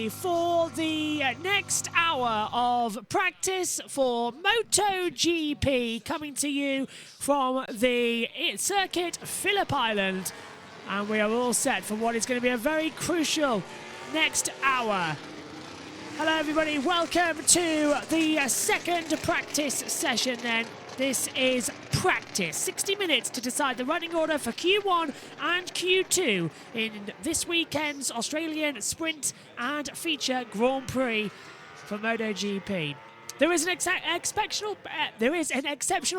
everybody, for the next hour of practice for MotoGP, coming to you from the circuit Phillip Island. And we are all set for what is going to be a very crucial next hour. Hello everybody, welcome to the second practice session then. This is practice, 60 minutes to decide the running order for Q1 and Q2 in this weekend's Australian Sprint and Feature Grand Prix for MotoGP. There is an exceptional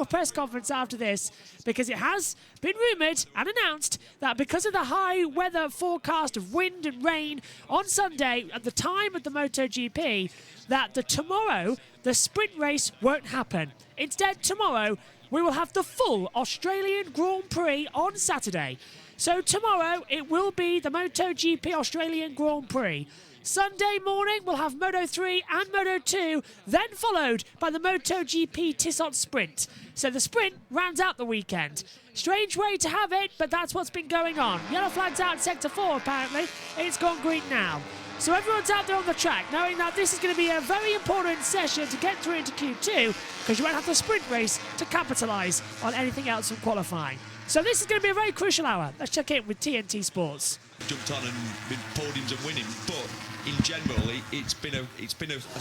press conference after this, because it has been rumoured and announced that because of the high weather forecast of wind and rain on Sunday at the time of the MotoGP, that tomorrow the sprint race won't happen. Instead, tomorrow we will have the full Australian Grand Prix on Saturday. So tomorrow it will be the MotoGP Australian Grand Prix. Sunday morning we'll have Moto3 and Moto2, then followed by the MotoGP Tissot Sprint. So the sprint rounds out the weekend. Strange way to have it, but that's what's been going on. Yellow flag's out in Sector 4 apparently. It's gone green now. So everyone's out there on the track, knowing that this is going to be a very important session to get through into Q2, because you won't have the sprint race to capitalise on anything else from qualifying. So this is going to be a very crucial hour. Let's check in with TNT Sports. Jumped on and been podiums and winning, but in general, it's been a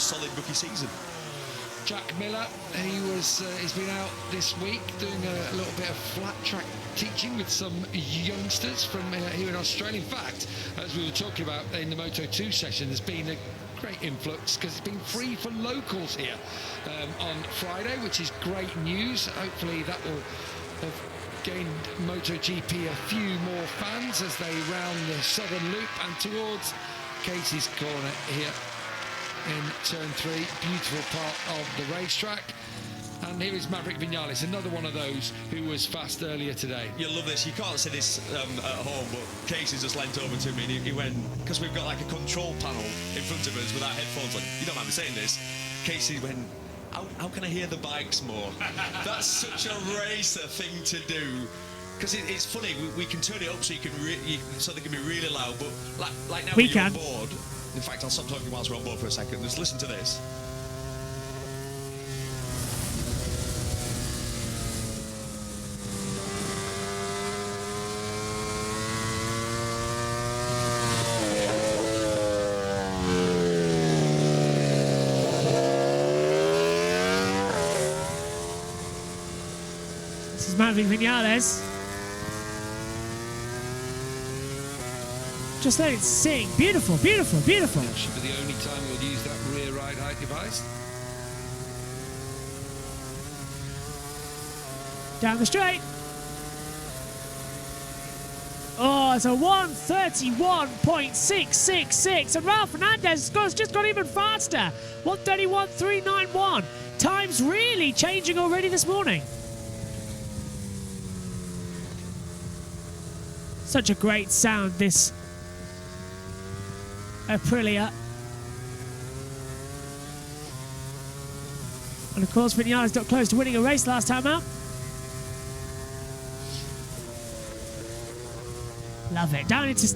solid rookie season. Jack Miller, he's been out this week doing a little bit of flat track teaching with some youngsters from here in Australia. In fact, as we were talking about in the Moto2 session, there's been a great influx because it's been free for locals here on Friday, which is great news. Hopefully that will have gained MotoGP a few more fans as they round the southern loop and towards Casey's corner here in turn 3. Beautiful part of the racetrack. And here is Maverick Vinales, another one of those who was fast earlier today. You'll love this. You can't see this at home, but Casey just leant over to me and he went, because we've got like a control panel in front of us with our headphones on. You don't mind me saying this. Casey went, how can I hear the bikes more? That's such a racer thing to do. Because it's funny, we can turn it up so so they can be really loud, but like now when you're on board. In fact, I'll stop talking whilst we're on board for a second. Just listen to this. This is Maverick Vinales. Just let it sing. Beautiful, beautiful, beautiful. That should be the only time we'll use that rear ride height device. Down the straight. Oh, it's a 1:31.666. And Ralph Fernandez has just got even faster. 1:31.391. Time's really changing already this morning. Such a great sound, this Aprilia. And of course, Vinales got close to winning a race last time out. Love it. Down into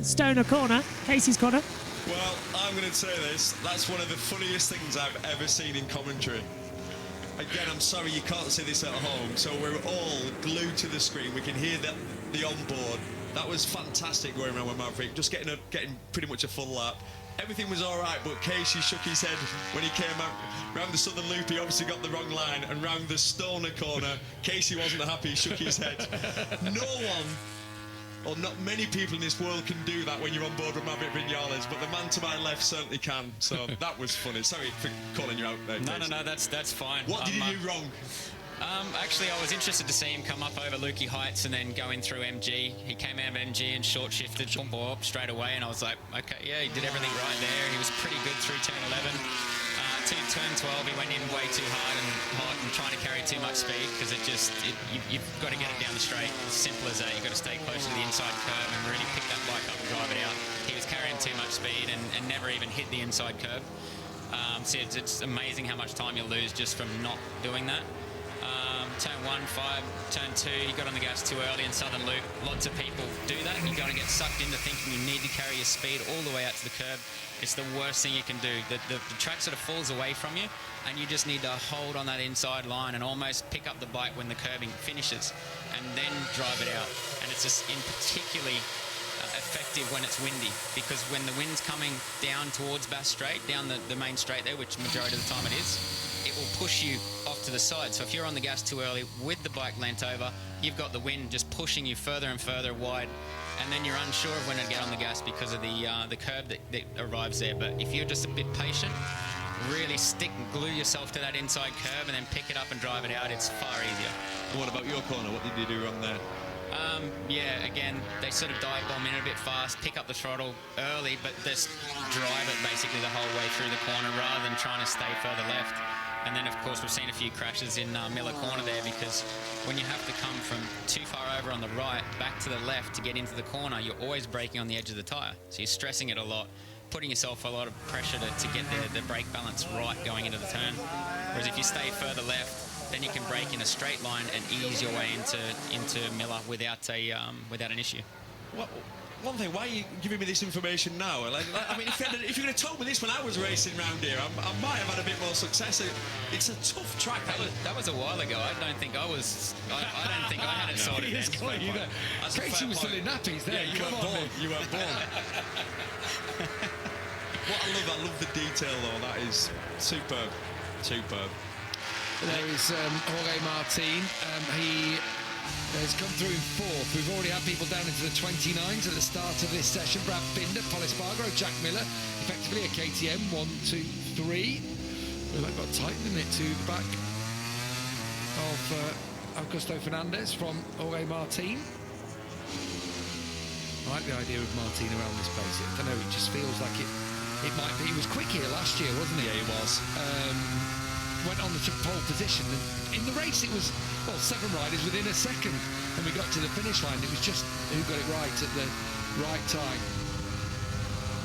Stoner corner, Casey's corner. Well, I'm going to say this. That's one of the funniest things I've ever seen in commentary. Again, I'm sorry you can't see this at home, so we're all glued to the screen. We can hear the onboard. That was fantastic going around with Maverick, just getting pretty much a full lap. Everything was all right, but Casey shook his head when he came out round the southern loop. He obviously got the wrong line, and round the Stoner corner, Casey wasn't happy. He shook his head. No one, or not many people in this world can do that when you're on board with Maverick Vinales, but the man to my left certainly can. So that was funny. Sorry for calling you out there, Casey. No, that's fine. What did he do wrong? Actually, I was interested to see him come up over Lukey Heights and then go in through MG. He came out of MG and short shifted up straight away, and I was like, okay, yeah, he did everything right there. He was pretty good through turn 11. To turn 12, he went in way too hard and hot and trying to carry too much speed, because you've got to get it down the straight. It's simple as that. You've got to stay close to the inside curve and really pick that bike up and drive it out. He was carrying too much speed and never even hit the inside curve. So it's amazing how much time you lose just from not doing that. turn 1, 5, turn 2, you got on the gas too early in Southern Loop. Lots of people do that. You're going to get sucked into thinking you need to carry your speed all the way out to the curb. It's the worst thing you can do. The track sort of falls away from you, and you just need to hold on that inside line and almost pick up the bike when the curbing finishes, and then drive it out. And it's just in particularly effective when it's windy, because when the wind's coming down towards Bass Strait, down the main straight there, which majority of the time it is, it will push you off to the side. So if you're on the gas too early with the bike leant over, you've got the wind just pushing you further and further wide, and then you're unsure of when to get on the gas because of the curb that arrives there. But if you're just a bit patient, really stick and glue yourself to that inside curb and then pick it up and drive it out, it's far easier. And what about your corner? What did you do wrong there? Yeah, again, they sort of dive bomb in a bit fast, pick up the throttle early, but just drive it basically the whole way through the corner rather than trying to stay further left. And then, of course, we've seen a few crashes in Miller Corner there, because when you have to come from too far over on the right back to the left to get into the corner, you're always braking on the edge of the tyre. So you're stressing it a lot, putting yourself a lot of pressure to get the brake balance right going into the turn. Whereas if you stay further left, then you can brake in a straight line and ease your way into Miller without an issue. One thing, why are you giving me this information now? I mean, if you would have told me this when I was racing around here, I might have had a bit more success. It's a tough track. That was a while ago. I don't think I had it sorted then. Casey was still in nappies there. Yeah, you weren't born. You weren't born. What I love the detail though. That is superb. There is Jorge Martin. He has come through in fourth. We've already had people down into the 29s at the start of this session. Brad Binder, Paul Espargaro, Jack Miller, effectively a KTM 1, 2, 3. Well, that got tight, didn't it, to the back of Augusto Fernandez from Jorge Martin. I like the idea of Martin around this place. I don't know, it just feels like it might be. He was quick here last year, wasn't he? Yeah, he was. Went on the pole position, and in the race it was 7 riders within a second, and we got to the finish line. It was just who got it right at the right time.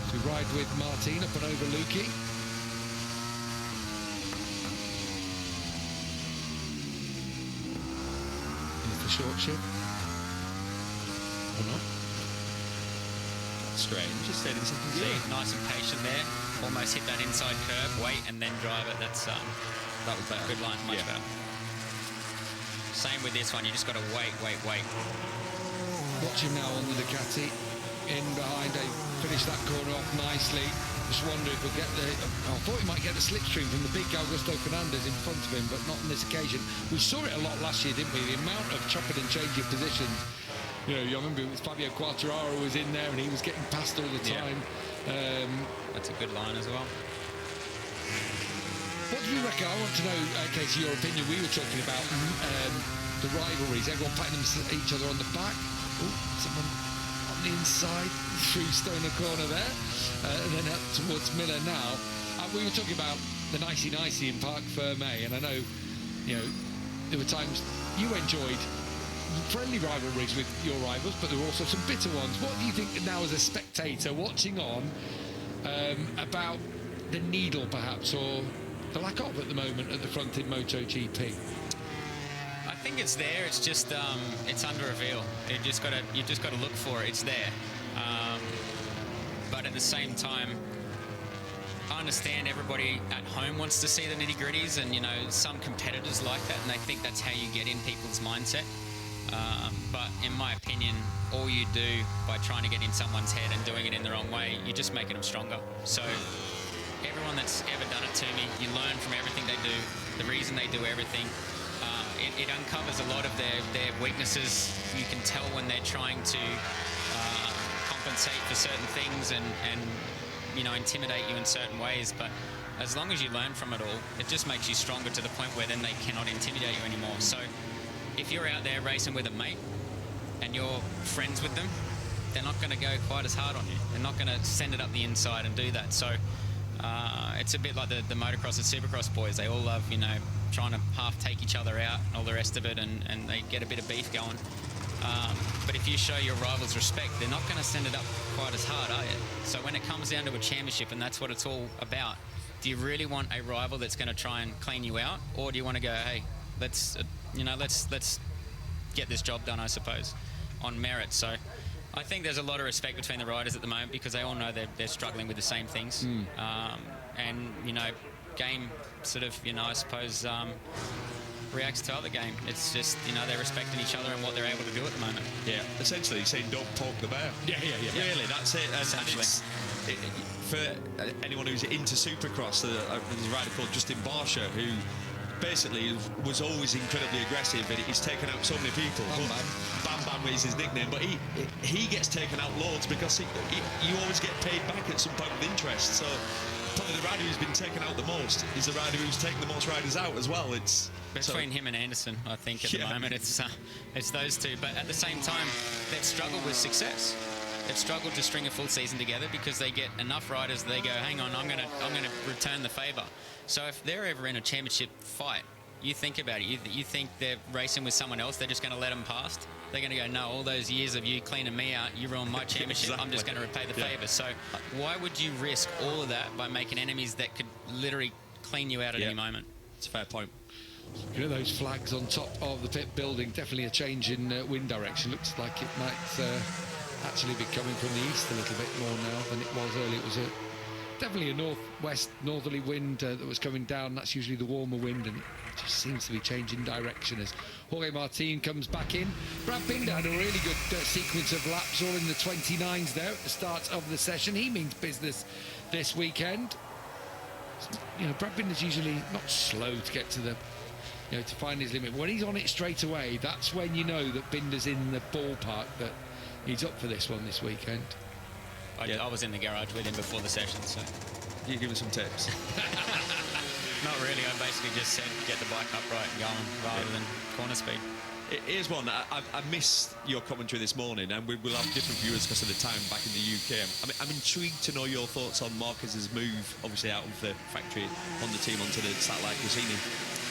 So we ride with Martin up and over Lukey. Here's the short shift. Or not? Strange. Just stayed in second gear. Nice and patient there. Almost hit that inside curve, wait, and then drive it. That was better. Good line, much better. Same with this one. You just got to wait. Watch him now on the Ducati. In behind, they finished that corner off nicely. Just wonder if we'll get the... I thought he might get the slipstream from the big Augusto Fernandez in front of him, but not on this occasion. We saw it a lot last year, didn't we? The amount of chopping and changing positions. You know, I remember it was Fabio Quartararo was in there and he was getting past all the time. Yeah. That's a good line as well. What do you reckon? I want to know, Casey, your opinion. We were talking about the rivalries, everyone patting each other on the back. Oh, someone on the inside through Stoner Corner there, and then up towards Miller now. We were talking about the nicey in Parc Ferme, and I know, you know, there were times you enjoyed friendly rivalries with your rivals, but there were also some bitter ones. What do you think now as a spectator watching on about the needle, perhaps, or the lack of at the moment at the front in MotoGP? I think it's there. It's just it's under reveal. You just got to look for it. It's there. But at the same time, I understand everybody at home wants to see the nitty-gritties, and you know, some competitors like that, and they think that's how you get in people's mindset. But in my opinion, all you do by trying to get in someone's head and doing it in the wrong way, you're just making them stronger. So everyone that's ever done it to me, you learn from everything they do, the reason they do everything. It uncovers a lot of their weaknesses. You can tell when they're trying to compensate for certain things and you know, intimidate you in certain ways. But as long as you learn from it all, it just makes you stronger to the point where then they cannot intimidate you anymore. So if you're out there racing with a mate and you're friends with them, they're not going to go quite as hard on you. They're not going to send it up the inside and do that. So it's a bit like the motocross and supercross boys. They all love, you know, trying to half take each other out and all the rest of it, and they get a bit of beef going. But if you show your rivals respect, they're not going to send it up quite as hard, are you? So when it comes down to a championship, and that's what it's all about, do you really want a rival that's going to try and clean you out, or do you want to go, hey, let's get this job done, I suppose, on merit. So I think there's a lot of respect between the riders at the moment because they all know they're struggling with the same things. And, game sort of, I suppose, reacts to other game. It's just, they're respecting each other and what they're able to do at the moment. Yeah, essentially saying don't poke the bear. Yeah. Really, that's it. And it's, for anyone who's into Supercross, there's a rider called Justin Barsha who basically was always incredibly aggressive, and he's taken out so many people. Bam Bam is his nickname, but he gets taken out loads because you always get paid back at some point with interest. So probably the rider who's been taken out the most is the rider who's taken the most riders out as well. It's between him and Anderson, I think at the moment it's those two. But at the same time, they've struggled with success. They've struggled to string a full season together because they get enough riders. They go, hang on, I'm gonna return the favour. So if they're ever in a championship fight, you think about it. You think they're racing with someone else, they're just going to let them past? They're going to go, no, all those years of you cleaning me out, you ruined my championship. Exactly. I'm just going to repay the favour. So why would you risk all of that by making enemies that could literally clean you out at any moment? It's a fair point. Looking at those flags on top of the pit building, definitely a change in wind direction. Looks like it might actually be coming from the east a little bit more now than it was earlier. It was definitely a northwest northerly wind that was coming down. That's usually the warmer wind, and it just seems to be changing direction as Jorge Martin comes back in. Brad Binder had a really good sequence of laps, all in the 29s there at the start of the session. He means business this weekend. Brad Binder's usually not slow to get to the to find his limit. When he's on it straight away, that's when you know that Binder's in the ballpark, that he's up for this one this weekend. I was in the garage with him before the session, so... You give him some tips? Not really. I basically just said get the bike upright and going rather than corner speed. Here's one. I missed your commentary this morning, and we'll have different viewers because of the time back in the UK. I'm intrigued to know your thoughts on Marquez's move, obviously out of the factory on the team onto the satellite Gresini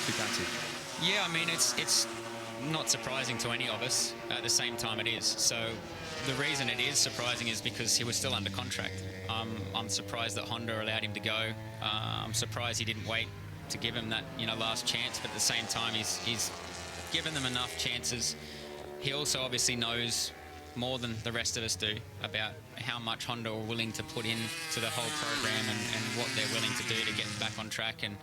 Ducati. Yeah, I mean, it's not surprising to any of us. At the same time, it is. So the reason it is surprising is because he was still under contract. I'm surprised that Honda allowed him to go. I'm surprised he didn't wait to give him that last chance. But at the same time, he's given them enough chances. He also obviously knows more than the rest of us do about how much Honda are willing to put into the whole program and what they're willing to do to get back on track and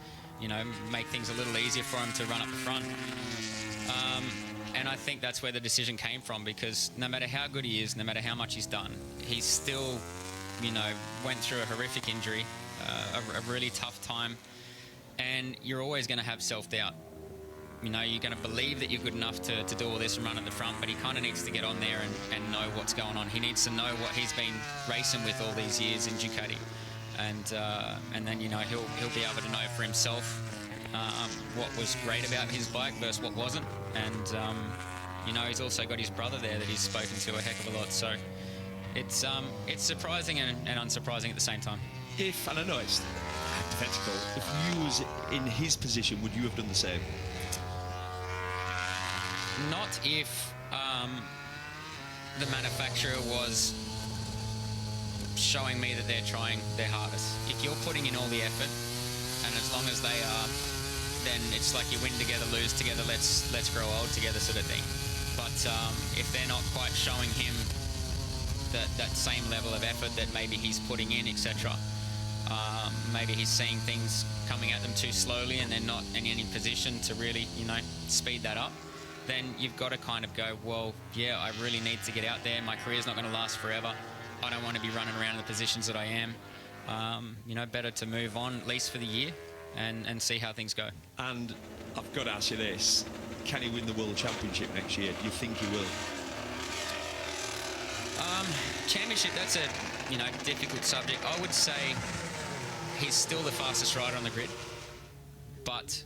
make things a little easier for him to run up the front. And I think that's where the decision came from, because no matter how good he is, no matter how much he's done, he's still, went through a horrific injury, a really tough time, and you're always going to have self-doubt. You're going to believe that you're good enough to do all this and run at the front, but he kind of needs to get on there and know what's going on. He needs to know what he's been racing with all these years in Ducati, and then he'll be able to know for himself what was great about his bike versus what wasn't. And he's also got his brother there that he's spoken to a heck of a lot. So it's surprising and unsurprising at the same time. And I know it's hypothetical, if you was in his position, would you have done the same? Not if the manufacturer was showing me that they're trying their hardest. If you're putting in all the effort, and as long as they are, then it's like you win together, lose together, let's grow old together sort of thing. But if they're not quite showing him that same level of effort that maybe he's putting in, etc., maybe he's seeing things coming at them too slowly and they're not in any position to really, speed that up, then you've got to kind of go, well, yeah, I really need to get out there. My career's not going to last forever. I don't want to be running around in the positions that I am. Better to move on, at least for the year, and see how things go. And I've got to ask you this. Can he win the World Championship next year? Do you think he will? Championship, that's a difficult subject. I would say he's still the fastest rider on the grid, but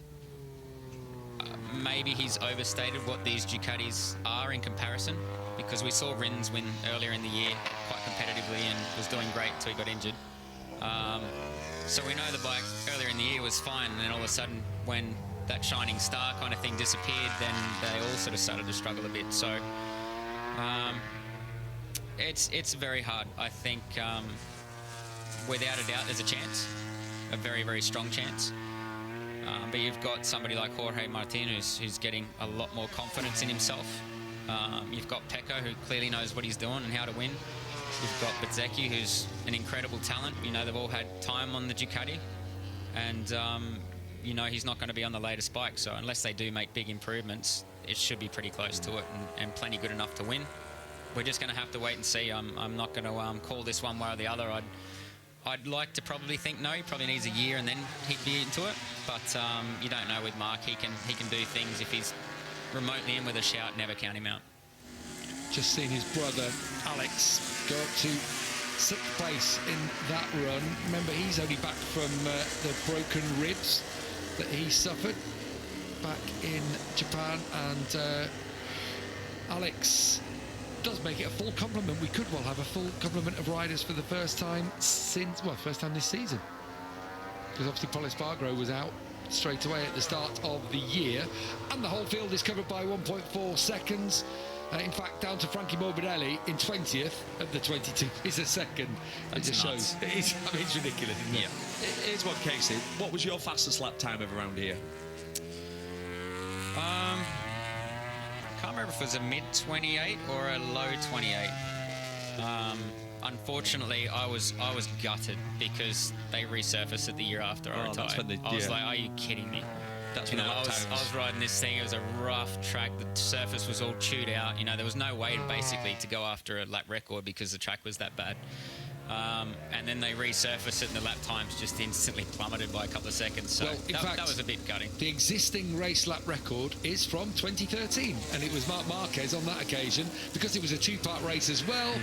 maybe he's overstated what these Ducatis are in comparison, because we saw Rins win earlier in the year quite competitively and was doing great until he got injured. So we know the bike earlier in the year was fine, and then all of a sudden when that shining star kind of thing disappeared, then they all sort of started to struggle a bit. So it's very hard. I think without a doubt there's a chance, a very, very strong chance. But you've got somebody like Jorge Martin who's getting a lot more confidence in himself. You've got Pecco, who clearly knows what he's doing and how to win. You've got Bezzecchi, who's an incredible talent. You know, they've all had time on the Ducati. And, you know, he's not going to be on the latest bike. So unless they do make big improvements, it should be pretty close to it and plenty good enough to win. We're just going to have to wait and see. I'm not going to call this one way or the other. I'd like to probably think no. He probably needs a year and then he'd be into it. But you don't know with Mark. He can do things. If he's remotely in with a shout, never count him out. Just seen his brother Alex go up to 6th place in that run. Remember, he's only back from the broken ribs that he suffered back in Japan, and Alex does make it a full complement. We could well have a full complement of riders for the first time first time this season, because obviously Pol Espargaro was out straight away at the start of the year, and the whole field is covered by 1.4 seconds. In fact, down to Frankie Morbidelli in 20th of the 22 is a second. It just shows. It's ridiculous, isn't it? Yeah. Here's one, Casey. What was your fastest lap time ever around here? I can't remember if it was a mid 28 or a low 28. Unfortunately, I was gutted because they resurfaced it the year after I retired. I was like, are you kidding me? That's when when I was riding this thing. It was a rough track. The surface was all chewed out. You know, there was no way basically to go after a lap record because the track was that bad. And then they resurfaced it, and the lap times just instantly plummeted by a couple of seconds. So in fact, that was a bit gutting. The existing race lap record is from 2013, and it was Marc Marquez on that occasion, because it was a two-part race as well,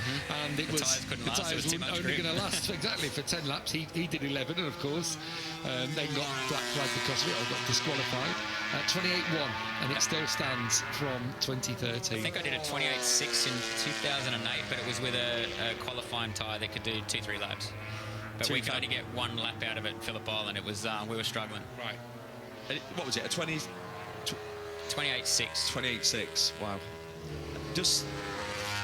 and The tyres couldn't last. It was too much only grip. going to last exactly for 10 laps. He did 11, and of course, then got black flag because of it, or got disqualified. 28-1, and it still stands from 2013. I think I did a 28.6 in 2008, but it was with a qualifying tyre that could do 2-3 laps. But we could only get one lap out of it in Phillip Island. It was we were struggling. Right. What was it? A 20? 28.6. 28.6. Wow. Just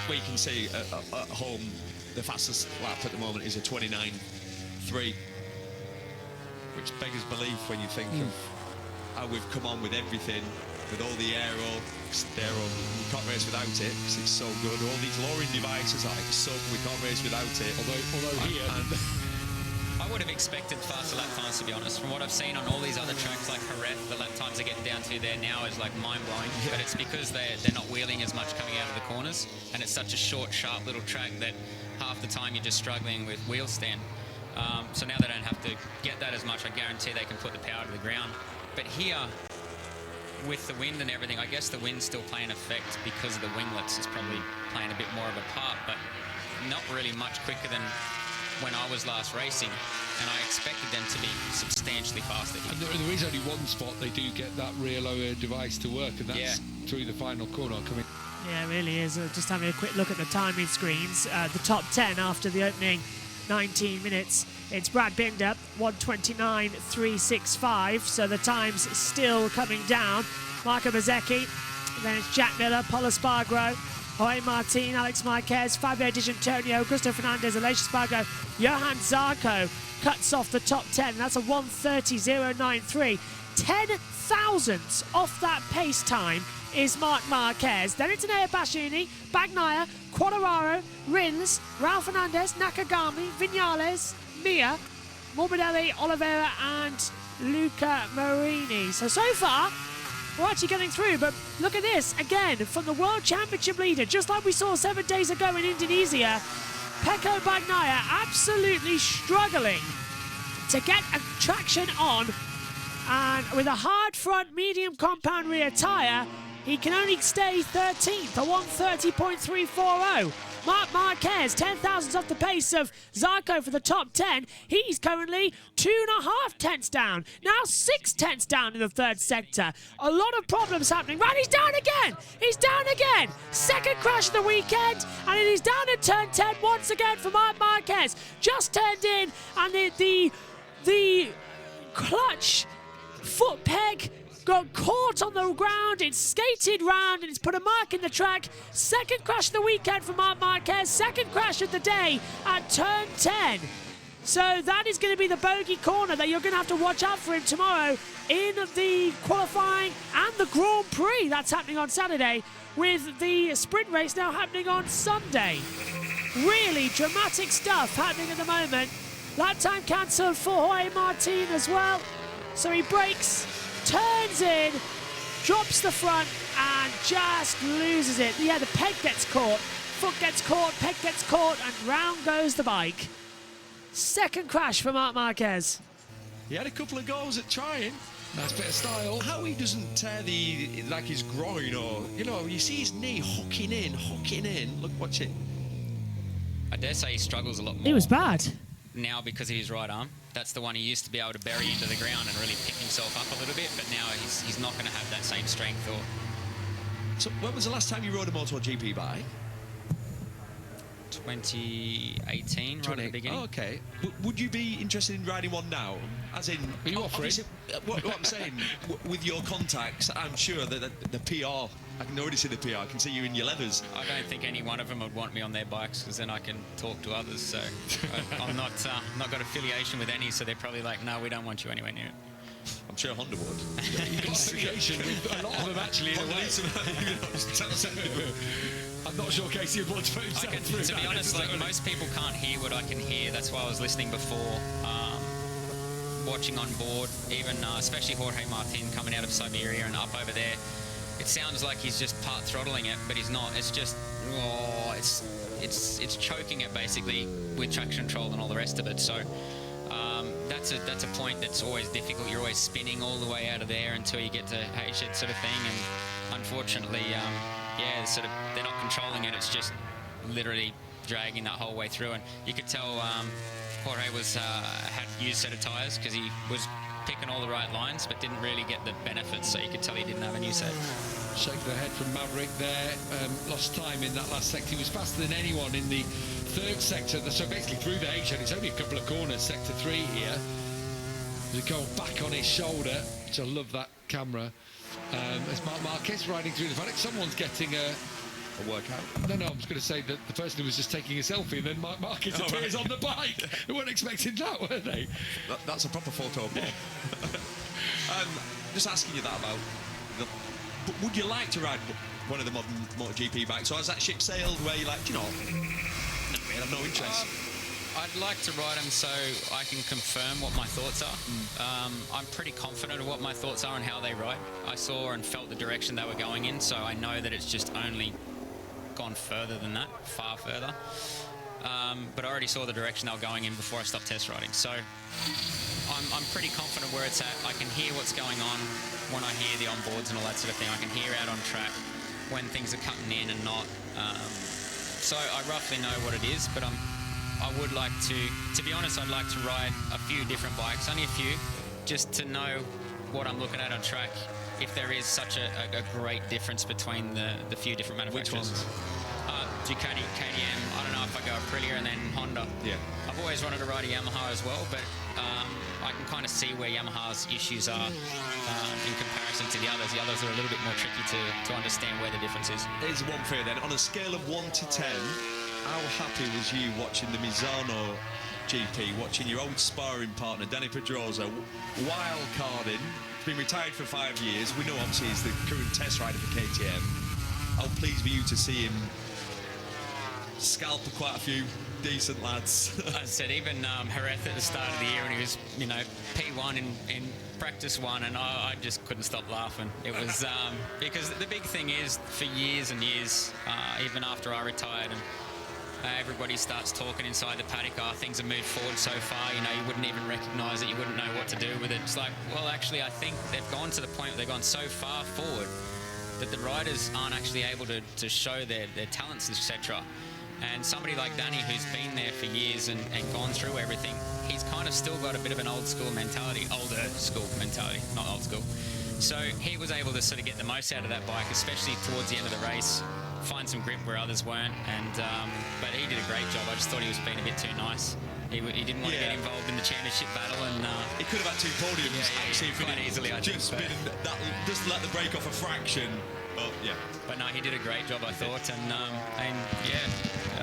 where you can see at home, the fastest lap at the moment is a 29.3, which beggars belief when you think of how we've come on with everything, with all the aero, you can't race without it because it's so good. All these lowering devices, it's so good, we can't race without it. Although here, I would have expected faster lap times, to be honest. From what I've seen on all these other tracks like Jerez, the lap times are getting down to there now is like mind-blowing. But it's because they're not wheeling as much coming out of the corners, and it's such a short, sharp little track that half the time you're just struggling with wheel stand. So now they don't have to get that as much. I guarantee they can put the power to the ground. But here, with the wind and everything, I guess the wind's still playing effect because of the winglets is probably playing a bit more of a part, but not really much quicker than when I was last racing, and I expected them to be substantially faster here. And there is only one spot they do get that rear lower device to work, and that's through the final corner coming. Yeah, it really is. Just having a quick look at the timing screens. The top 10 after the opening 19 minutes. It's Brad Binder, 1:29.365, so the time's still coming down. Marco Bezzecchi, then it's Jack Miller, Pol Espargaro, Jorge Martin, Alex Marquez, Fabio Di Giannantonio, Augusto Fernandez, Aleix Espargaro, Johan Zarco cuts off the top 10. That's a 1:30.093. 10 thousandths off that pace time is Marc Marquez. Then it's Enea Bastianini, Bagnaia, Quartararo, Rins, Raul Fernandez, Nakagami, Viñales, Mia, Morbidelli, Oliveira and Luca Marini. So far, we're actually getting through, but look at this, again, from the World Championship leader, just like we saw 7 days ago in Indonesia, Pecco Bagnaia absolutely struggling to get a traction on, and with a hard front, medium compound rear tyre, he can only stay 13th, a 1:30.340. Marc Marquez, 10 thousandths off the pace of Zarco for the top 10. He's currently 2.5 tenths down. Now 6 tenths down in the third sector. A lot of problems happening. Right, he's down again. He's down again. Second crash of the weekend, and it is down at turn 10 once again for Marc Marquez. Just turned in, and the clutch foot peg got caught on the ground, it's skated round, and it's put a mark in the track. Second crash of the weekend for Marc Marquez, second crash of the day at turn 10. So that is going to be the bogey corner that you're going to have to watch out for him tomorrow in the qualifying and the Grand Prix. That's happening on Saturday, with the sprint race now happening on Sunday. Really dramatic stuff happening at the moment. Lap time cancelled for Jorge Martin as well. So he brakes, turns in, drops the front and just loses it. Yeah, the peg gets caught, foot gets caught, peg gets caught, and round goes the bike. Second crash for Marc Marquez. He had a couple of goals at trying. Nice bit of style. How he doesn't tear like his groin, or, you see his knee hooking in. Look, watch it. I dare say he struggles a lot more. It was bad. Now because of his right arm. That's the one he used to be able to bury into the ground and really pick himself up a little bit, but now he's not going to have that same strength. So when was the last time you rode a MotoGP bike? 2018, right at the beginning. Oh, okay. Would you be interested in riding one now? As in, Are you offering? What I'm saying, with your contacts, I'm sure that the PR, I can already see the PR, I can see you in your leathers. I don't think any one of them would want me on their bikes, because then I can talk to others. So I'm not got affiliation with any, so they're probably like, no, we don't want you anywhere near it. I'm sure Honda would. You've got affiliation with a lot of them, actually, in a way. I'm not sure Casey would want to put himself through to that. be honest, like, most people can't hear what I can hear. That's why I was listening before, watching on board, even especially Jorge Martin coming out of Siberia and up over there. It sounds like he's just part throttling it, but he's not. It's just, it's choking it basically with traction control and all the rest of it. So that's a point that's always difficult. You're always spinning all the way out of there until you get to H-shed sort of thing, and unfortunately, they're not controlling it. It's just literally dragging that whole way through, and you could tell Jorge had used set of tyres because he was picking all the right lines but didn't really get the benefits, so you could tell he didn't have a new set. Shake the head from Maverick there. Lost time in that last sector. He was faster than anyone in the third sector, so basically through the H-shed. It's only a couple of corners, sector 3 here. The goal back on his shoulder, which I love that camera. As Marc Marquez riding through the paddock, someone's getting a workout. No, I was going to say that the person who was just taking a selfie, and then Marc Marquez appears on the bike. They weren't expecting that, were they? That's a proper photo. Just asking you that about. Would you like to ride one of the modern MotoGP bikes, or has that ship sailed where you're like, I have no interest? I'd like to ride them so I can confirm what my thoughts are. I'm pretty confident of what my thoughts are and how they ride. I saw and felt the direction they were going in, so I know that it's just only gone further than that, far further. But I already saw the direction they were going in before I stopped test riding. So I'm pretty confident where it's at. I can hear what's going on when I hear the onboards and all that sort of thing. I can hear out on track when things are cutting in and not. So I roughly know what it is, but I would like to be honest, I'd like to ride a few different bikes, only a few, just to know what I'm looking at on track, if there is such a great difference between the few different manufacturers. Which ones? Ducati, KTM, I don't know if I go Aprilia and then Honda. Yeah. I've always wanted to ride a Yamaha as well, but I can kind of see where Yamaha's issues are in comparison to the others. The others are a little bit more tricky to understand where the difference is. Here's one for you then. On a scale of 1 to 10, how happy was you watching the Misano GP, watching your old sparring partner, Danny Pedrosa, wild carding? He's been retired for 5 years. We know obviously he's the current test rider for KTM. How pleased were you to see him scalp quite a few decent lads? I said even Jerez at the start of the year when he was, P1 in practice 1, and I just couldn't stop laughing. It was because the big thing is for years and years, even after I retired, and everybody starts talking inside the paddock, things have moved forward so far, you wouldn't even recognise it, you wouldn't know what to do with it. It's like, well, actually, I think they've gone to the point where they've gone so far forward that the riders aren't actually able to show their talents, etc. And somebody like Danny, who's been there for years and gone through everything, he's kind of still got a bit of an older school mentality, not old school. So he was able to sort of get the most out of that bike, especially towards the end of the race, find some grip where others weren't, and but he did a great job. I just thought he was being a bit too nice. He didn't want to get involved in the championship battle, and he could have had 2 podiums. Quite easily, I think. Just let the brake off a fraction. Yeah. But no, he did a great job, I thought, and yeah,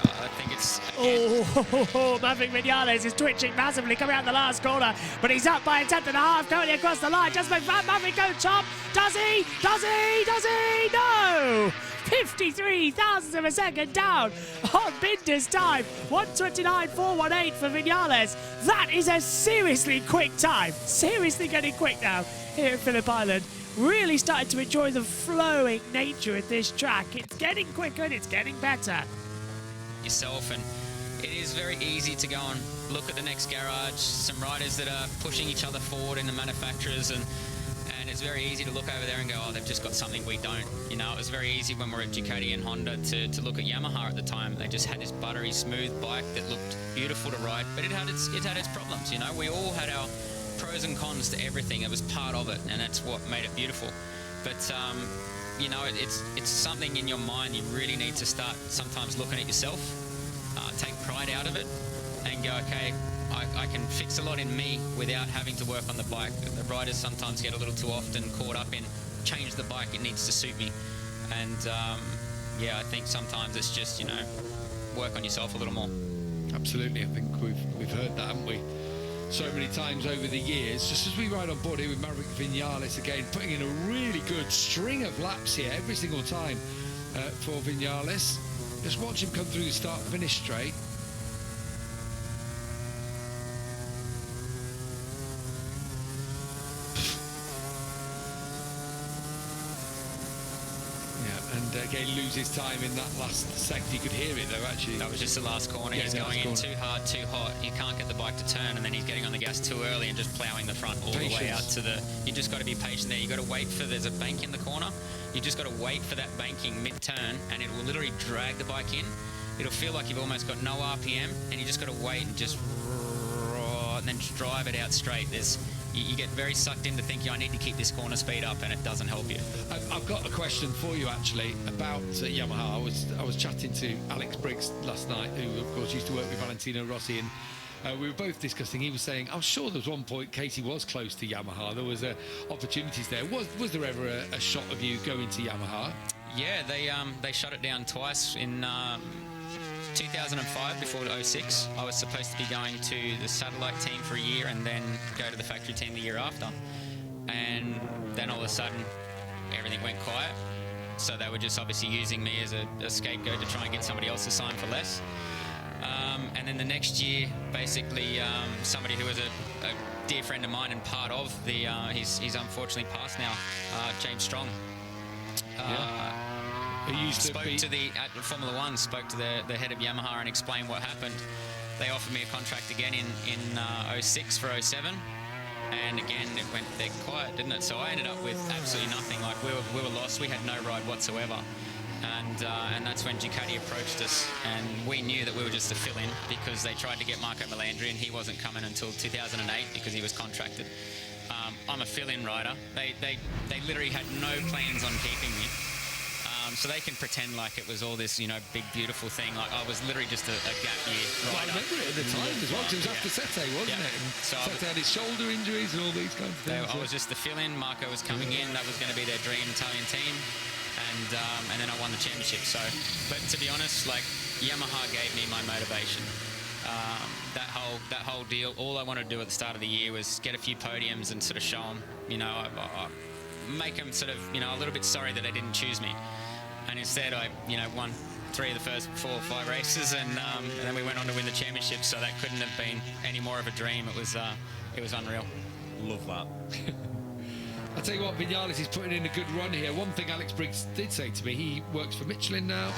I think it's. Oh, Maverick Vinales is twitching massively coming out the last corner, but he's up by a tenth and a half going across the line. Just make Maverick go top. Does he? Does he? Does he? No! 53 thousandths of a second down on Binder's time. 1:29.418 for Vinales. That is a seriously quick time. Seriously getting quick now here at Phillip Island. Really started to enjoy the flowing nature of this track. It's getting quicker and it's getting better. Yourself, and it is very easy to go and look at the next garage, some riders that are pushing each other forward in the manufacturers, and it's very easy to look over there and go, oh, they've just got something we don't. You know, it was very easy when we were at Ducati and Honda to look at Yamaha at the time. They just had this buttery smooth bike that looked beautiful to ride, but it had its problems. You know, we all had our pros and cons to everything. It was part of it, and that's what made it beautiful. But you know, it's something in your mind you really need to start sometimes looking at yourself, take pride out of it, and go, okay, I can fix a lot in me without having to work on the bike. The riders sometimes get a little too often caught up in change the bike, it needs to suit me. And yeah, I think sometimes it's just, you know, work on yourself a little more. Absolutely, I think we've heard that, haven't we? So many times over the years, just as we ride on board here with Maverick Vinales again, putting in a really good string of laps here every single time for Vinales. Just watch him come through the start-finish straight. Again, loses time in that last sector. You could hear it though, actually. That was just the last corner. Yeah, he's going in too hard, too hot. You can't get the bike to turn, and then he's getting on the gas too early and just ploughing the front all the way out to the... You just got to be patient there. You got to wait for... There's a bank in the corner. You just got to wait for that banking mid-turn, and it will literally drag the bike in. It'll feel like you've almost got no RPM, and you just got to wait and just... and then just drive it out straight. You get very sucked into thinking, I need to keep this corner speed up, and it doesn't help you. I've got a question for you, actually, about Yamaha. I was chatting to Alex Briggs last night, who, of course, used to work with Valentino Rossi, and we were both discussing. He was saying, I'm sure there was one point Casey was close to Yamaha. There was opportunities there. Was there ever a shot of you going to Yamaha? Yeah, they shut it down twice in... 2005, before 06, I was supposed to be going to the satellite team for a year and then go to the factory team the year after. And then all of a sudden, everything went quiet. So they were just obviously using me as a scapegoat to try and get somebody else to sign for less. And then the next year, basically, somebody who was a dear friend of mine and part of the, he's unfortunately passed now, James Strong. Spoke to at Formula One, spoke to the head of Yamaha and explained what happened. They offered me a contract again in 06 for 07, and again it went dead quiet, didn't it? So I ended up with absolutely nothing. Like we were lost. We had no ride whatsoever, and that's when Ducati approached us, and we knew that we were just a fill-in because they tried to get Marco Melandri, and he wasn't coming until 2008 because he was contracted. I'm a fill-in rider. They literally had no plans on keeping me. So they can pretend like it was all this, you know, big, beautiful thing. Like I was literally just a gap year rider. Well, I remember it at the time as well, because it was after Sete, wasn't it? And so Sete had his shoulder injuries and all these kinds of things. I was just the fill-in. Marco was coming in. That was going to be their dream Italian team. And then I won the championship. So, but to be honest, like Yamaha gave me my motivation. That whole deal, all I wanted to do at the start of the year was get a few podiums and sort of show them, you know, make them sort of, you know, a little bit sorry that they didn't choose me. And instead, I, you know, won 3 of the first 4 or 5 races, and then we went on to win the championship. So that couldn't have been any more of a dream. It was unreal. Love that. I'll tell you what, Vinales is putting in a good run here. One thing Alex Briggs did say to me, he works for Michelin now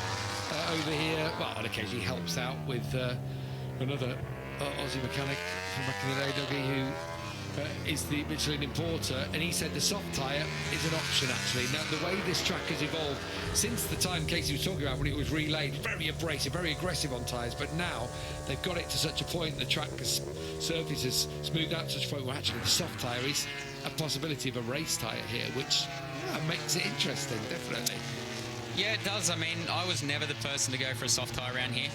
over here. Well, on occasion he helps out with another Aussie mechanic from back in the day, Dougie, who is the Michelin importer, and he said the soft tyre is an option actually. Now the way this track has evolved since the time Casey was talking about when it was relayed, very abrasive, very aggressive on tyres, but now they've got it to such a point, the track surface has smoothed out to such a point where actually the soft tyre is a possibility of a race tyre here, which makes it interesting, definitely. Yeah, it does. I mean, I was never the person to go for a soft tyre around here,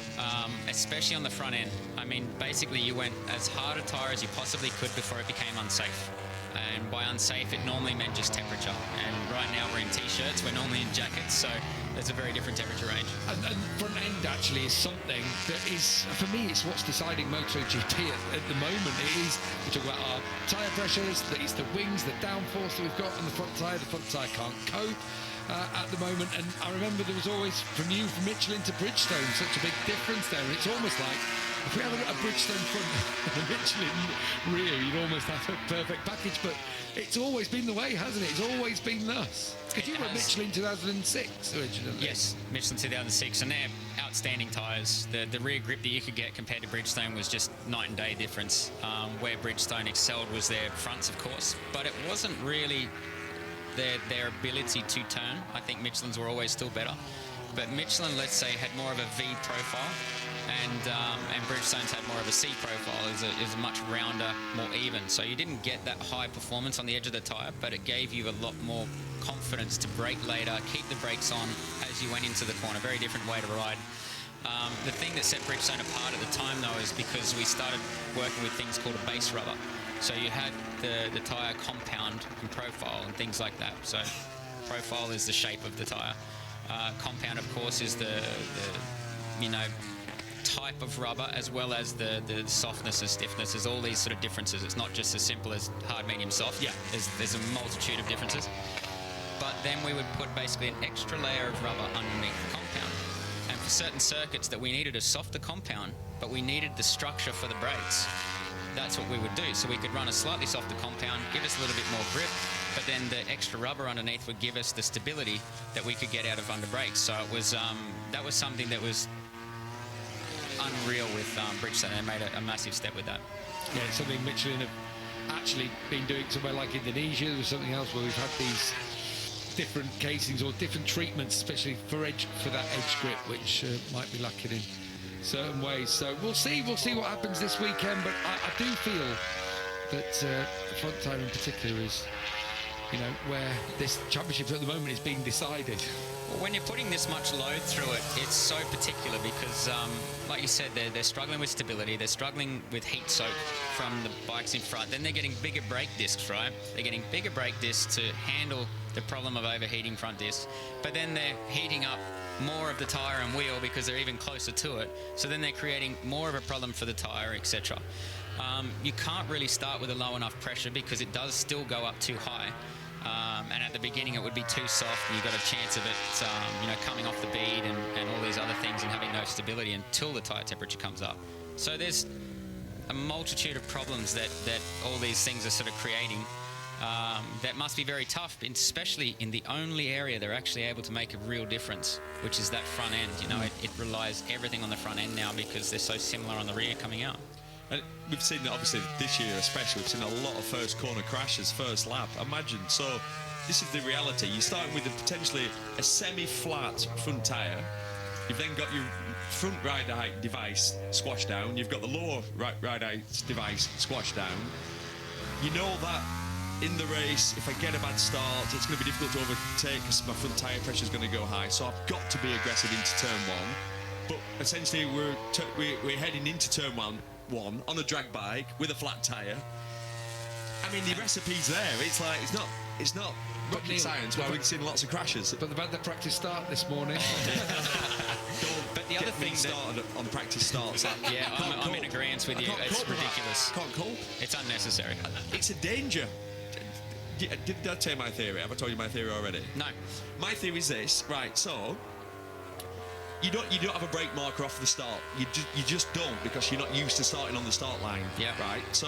especially on the front end. I mean, basically you went as hard a tyre as you possibly could before it became unsafe. And by unsafe, it normally meant just temperature. And right now we're in T-shirts, we're normally in jackets, so there's a very different temperature range. And front end actually is something that is, for me, it's what's deciding MotoGP at the moment. It is, we talk about our tyre pressures, it's the wings, the downforce that we've got on the front tyre. The front tyre can't cope at the moment. And I remember there was always, from Michelin to Bridgestone, such a big difference there. And it's almost like, if we have a Bridgestone front and a Michelin rear, you'd almost have a perfect package. But it's always been the way, hasn't it? It's always been thus. Because you were Michelin 2006 originally. Yes, Michelin 2006, and they're outstanding tyres. The rear grip that you could get compared to Bridgestone was just night and day difference. Where Bridgestone excelled was their fronts, of course, but it wasn't really their ability to turn. I think Michelin's were always still better. But Michelin, let's say, had more of a V profile, and Bridgestone's had more of a C profile. It was a much rounder, more even. So you didn't get that high performance on the edge of the tyre, but it gave you a lot more confidence to brake later, keep the brakes on as you went into the corner. Very different way to ride. The thing that set Bridgestone apart at the time, though, is because we started working with things called a base rubber. So you had the tyre compound and profile and things like that. So profile is the shape of the tyre. Compound, of course, is the type of rubber, as well as the softness and stiffness. There's all these sort of differences. It's not just as simple as hard, medium, soft. Yeah, there's a multitude of differences. But then we would put basically an extra layer of rubber underneath the compound. And for certain circuits that we needed a softer compound, but we needed the structure for the brakes, that's what we would do. So we could run a slightly softer compound, give us a little bit more grip, but then the extra rubber underneath would give us the stability that we could get out of under brakes. So it was that was something that was unreal with Bridgestone. They made a massive step with that. Yeah, it's something Michelin have actually been doing somewhere like Indonesia. There was something else where we've had these different casings or different treatments, especially for that edge grip, which might be lacking in certain ways. So we'll see what happens this weekend. But I do feel that the front tyre in particular is, where this championship at the moment is being decided. Well, when you're putting this much load through it, it's so particular because, like you said, they're struggling with stability. They're struggling with heat soak from the bikes in front. Then they're getting bigger brake discs, right? They're getting bigger brake discs to handle the problem of overheating front discs. But then they're heating up more of the tyre and wheel because they're even closer to it. So then they're creating more of a problem for the tyre, etc. You can't really start with a low enough pressure because it does still go up too high. And at the beginning it would be too soft, and you've got a chance of it coming off the bead and all these other things and having no stability until the tyre temperature comes up. So there's a multitude of problems that all these things are sort of creating that must be very tough, especially in the only area they're actually able to make a real difference, which is that front end. It relies everything on the front end now because they're so similar on the rear coming out. And we've seen that, obviously, this year especially, we've seen a lot of first corner crashes, first lap. Imagine, so this is the reality. You're starting with potentially a semi-flat front tyre. You've then got your front ride height device squashed down. You've got the lower ride height device squashed down. You know that in the race, if I get a bad start, it's going to be difficult to overtake because my front tyre pressure is going to go high. So I've got to be aggressive into turn one. But essentially, we're heading into turn one on a drag bike with a flat tyre. I mean, the recipe's there. It's like it's not rocket science where we've seen lots of crashes. But they've had the practice start this morning. But the other thing started on practice starts. Yeah, I'm in agreement with you. It's ridiculous. Can't cope. It's unnecessary. It's a danger. Did I tell you my theory? Have I told you my theory already? No. My theory is this. Right. So you don't have a brake marker off the start. You just don't, because you're not used to starting on the start line. Yeah. Right. So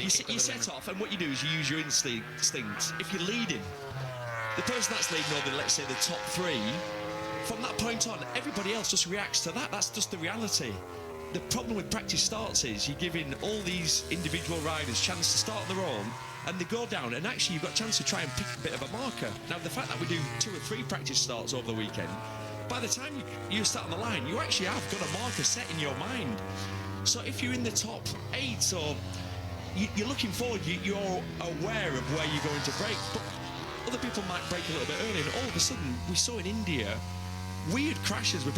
you set off, and what you do is you use your instincts. If you're leading, the person that's leading over, let's say, the top three, from that point on, everybody else just reacts to that. That's just the reality. The problem with practice starts is you're giving all these individual riders a chance to start on their own, and they go down, and actually you've got a chance to try and pick a bit of a marker. Now, the fact that we do 2 or 3 practice starts over the weekend, by the time you start on the line, you actually have got a marker set in your mind. So if you're in the top 8, or you're looking forward, you're aware of where you're going to brake, but other people might brake a little bit early, and all of a sudden, we saw in India, weird crashes with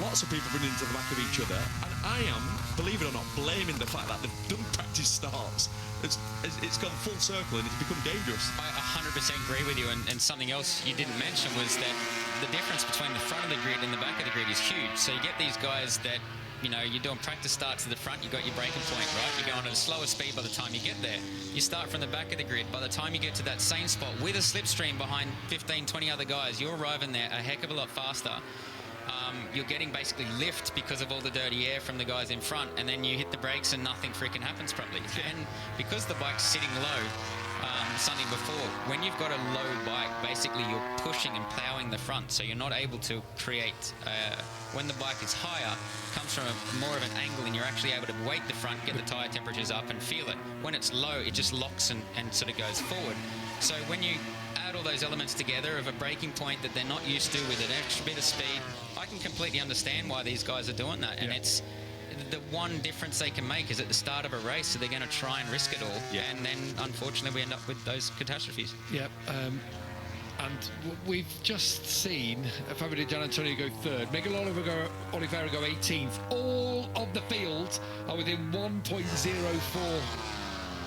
lots of people running into the back of each other, and I am, believe it or not, blaming the fact that they've done practice starts. It's gone full circle and it's become dangerous. I 100% agree with you, and something else you didn't mention was that the difference between the front of the grid and the back of the grid is huge. So you get these guys that, you know, you're doing practice starts to the front, you've got your braking point, right? You're going at a slower speed by the time you get there. You start from the back of the grid. By the time you get to that same spot with a slipstream behind 15, 20 other guys, you're arriving there a heck of a lot faster. You're getting basically lift because of all the dirty air from the guys in front, and then you hit the brakes and nothing freaking happens properly. And because the bike's sitting low, something before, when you've got a low bike, basically you're pushing and ploughing the front, so you're not able to create, when the bike is higher, comes from more of an angle, and you're actually able to weight the front, get the tyre temperatures up and feel it. When it's low, it just locks and sort of goes forward. So when you add all those elements together of a braking point that they're not used to with an extra bit of speed, I can completely understand why these guys are doing that. And it's the one difference they can make is at the start of a race, so they're going to try and risk it all. And then unfortunately we end up with those catastrophes. And we've just seen Fabio Di Giannantonio go third, Miguel Oliveira go 18th. All of the field are within 1.04.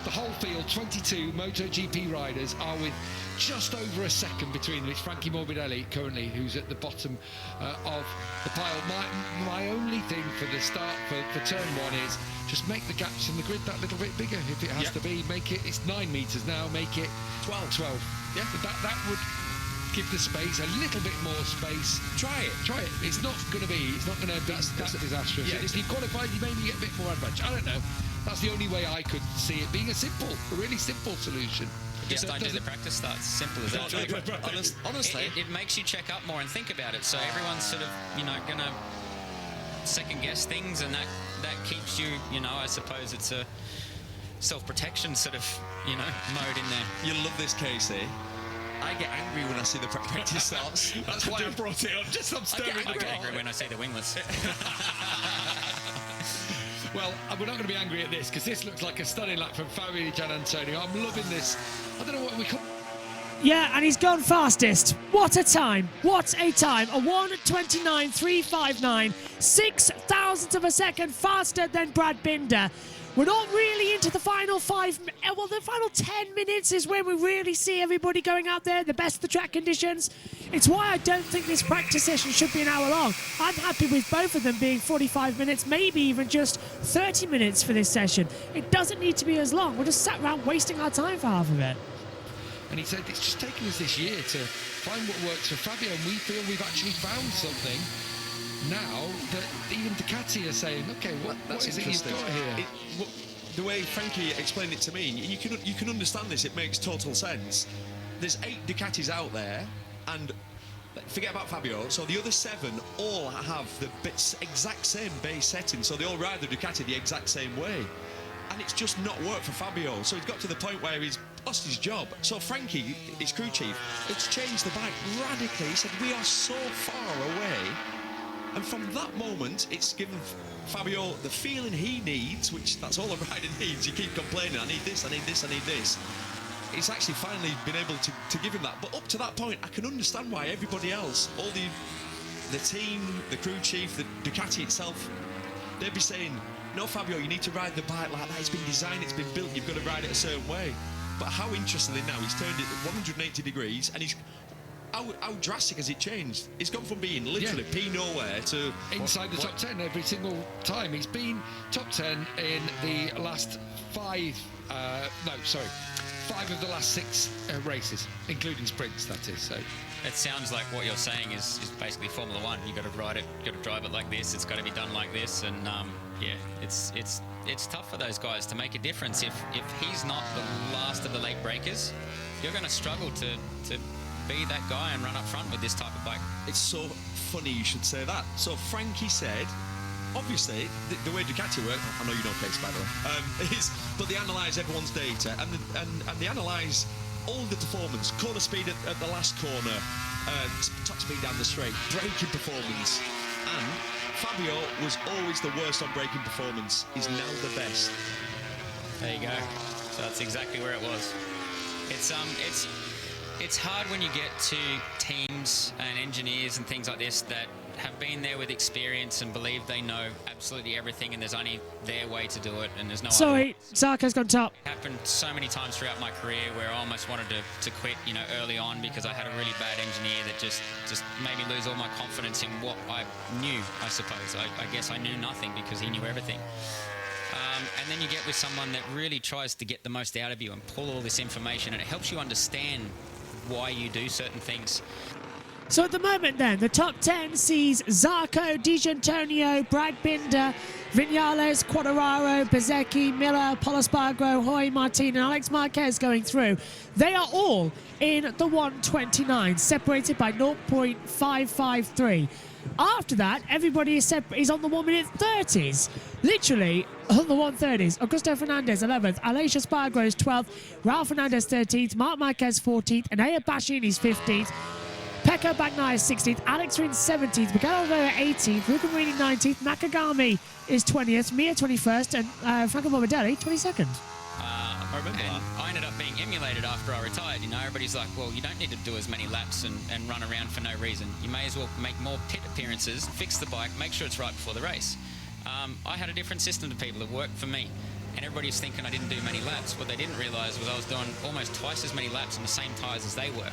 The whole field, 22 MotoGP riders, are with just over a second between them. It's Frankie Morbidelli currently who's at the bottom of the pile. My only thing for the start for turn one is just make the gaps in the grid that little bit bigger if it has to be. Make it, it's 9 metres now, make it 12. Yeah, that would give the space a little bit more space. Try it. It's not going to be that disastrous. Yeah, if you qualified, you maybe get a bit more advantage. I don't know. That's the only way I could see it being a really simple solution. Just don't do the practice starts. Simple as that. Honestly, it makes you check up more and think about it. So everyone's sort of, you know, going to second guess things, and that keeps you, you know, I suppose it's a self-protection sort of, you know, mode in there. You love this, Casey. I get angry when I see the practice starts. That's why I brought it up. I get angry when I see the wingless. Well, we're not going to be angry at this because this looks like a stunning lap from Fabio Di Giannantonio. I'm loving this. I don't know what we call. Yeah, and he's gone fastest. What a time. What a time. A 1:29.359. 6,000ths of a second faster than Brad Binder. We're not really into the final the final 10 minutes is when we really see everybody going out there, the best of the track conditions. It's why I don't think this practice session should be an hour long. I'm happy with both of them being 45 minutes, maybe even just 30 minutes for this session. It doesn't need to be as long. We're just sat around wasting our time for half of it. And he said it's just taken us this year to find what works for Fabio, and we feel we've actually found something now that even Ducati are saying, okay, what is it you've got here? The way Frankie explained it to me, you can understand this, it makes total sense. There's 8 Ducatis out there, and forget about Fabio, so the other 7 all have the exact same base setting, so they all ride the Ducati the exact same way. And it's just not worked for Fabio, so he's got to the point where he's lost his job. So Frankie, his crew chief, it's changed the bike radically. He said, we are so far away. And from that moment, it's given Fabio the feeling he needs, which that's all a rider needs. You keep complaining, I need this, I need this, I need this. He's actually finally been able to give him that. But up to that point, I can understand why everybody else, all the team, the crew chief, the Ducati itself, they'd be saying, no, Fabio, you need to ride the bike like that. It's been designed, it's been built, you've got to ride it a certain way. But how interestingly now, he's turned it 180 degrees, and he's... How drastic has it changed? It's gone from being literally P nowhere to... Inside the top 10 every single time. He's been top 10 in the last 5 of the last 6 races, including sprints, that is. So it sounds like what you're saying is basically Formula 1. You've got to ride it, you've got to drive it like this, it's got to be done like this, and yeah, it's tough for those guys to make a difference. If he's not the last of the late breakers, you're going to struggle to be that guy and run up front with this type of bike. It's so funny you should say that. So Frankie said, obviously, the way Ducati work, I know you know Case, by the way, but they analyse everyone's data and they analyse all the performance, corner speed at the last corner, top speed down the straight, braking performance, and Fabio was always the worst on braking performance. He's now the best. There you go. So that's exactly where it was. It's hard when you get to teams and engineers and things like this that have been there with experience and believe they know absolutely everything, and there's only their way to do it, and there's no other Sorry, way. Zarco's gone top. It happened so many times throughout my career where I almost wanted to quit, you know, early on because I had a really bad engineer that just made me lose all my confidence in what I knew, I suppose. I guess I knew nothing because he knew everything. And then you get with someone that really tries to get the most out of you and pull all this information, and it helps you understand why you do certain things. So at the moment then, the top 10 sees Zarco, Di Gianantonio, Brad Binder, Vinales, Quartararo, Bezzecchi, Miller, Polispargro, Hoy, Martin and Alex Marquez going through. They are all in the 129, separated by 0.553. After that, everybody is on the 1 minute 30s. Literally on the 130s. Augusto Fernandez 11th, Aleix Espargaro 12th, Raul Fernandez 13th, Marc Marquez 14th, and Aya Bashin is 15th. Pecco Bagnaia is 16th, Alex Rins 17th, Miguel Oliveira 18th, Luca Marini 19th, Nakagami is 20th, Mia 21st, and Franco Morbidelli 22nd. I remember that. I ended up being emulated after I retired. You know, everybody's like, well, you don't need to do as many laps and run around for no reason. You may as well make more pit appearances, fix the bike, make sure it's right before the race. I had a different system to people that worked for me. And everybody's thinking I didn't do many laps. What they didn't realise was I was doing almost twice as many laps on the same tyres as they were.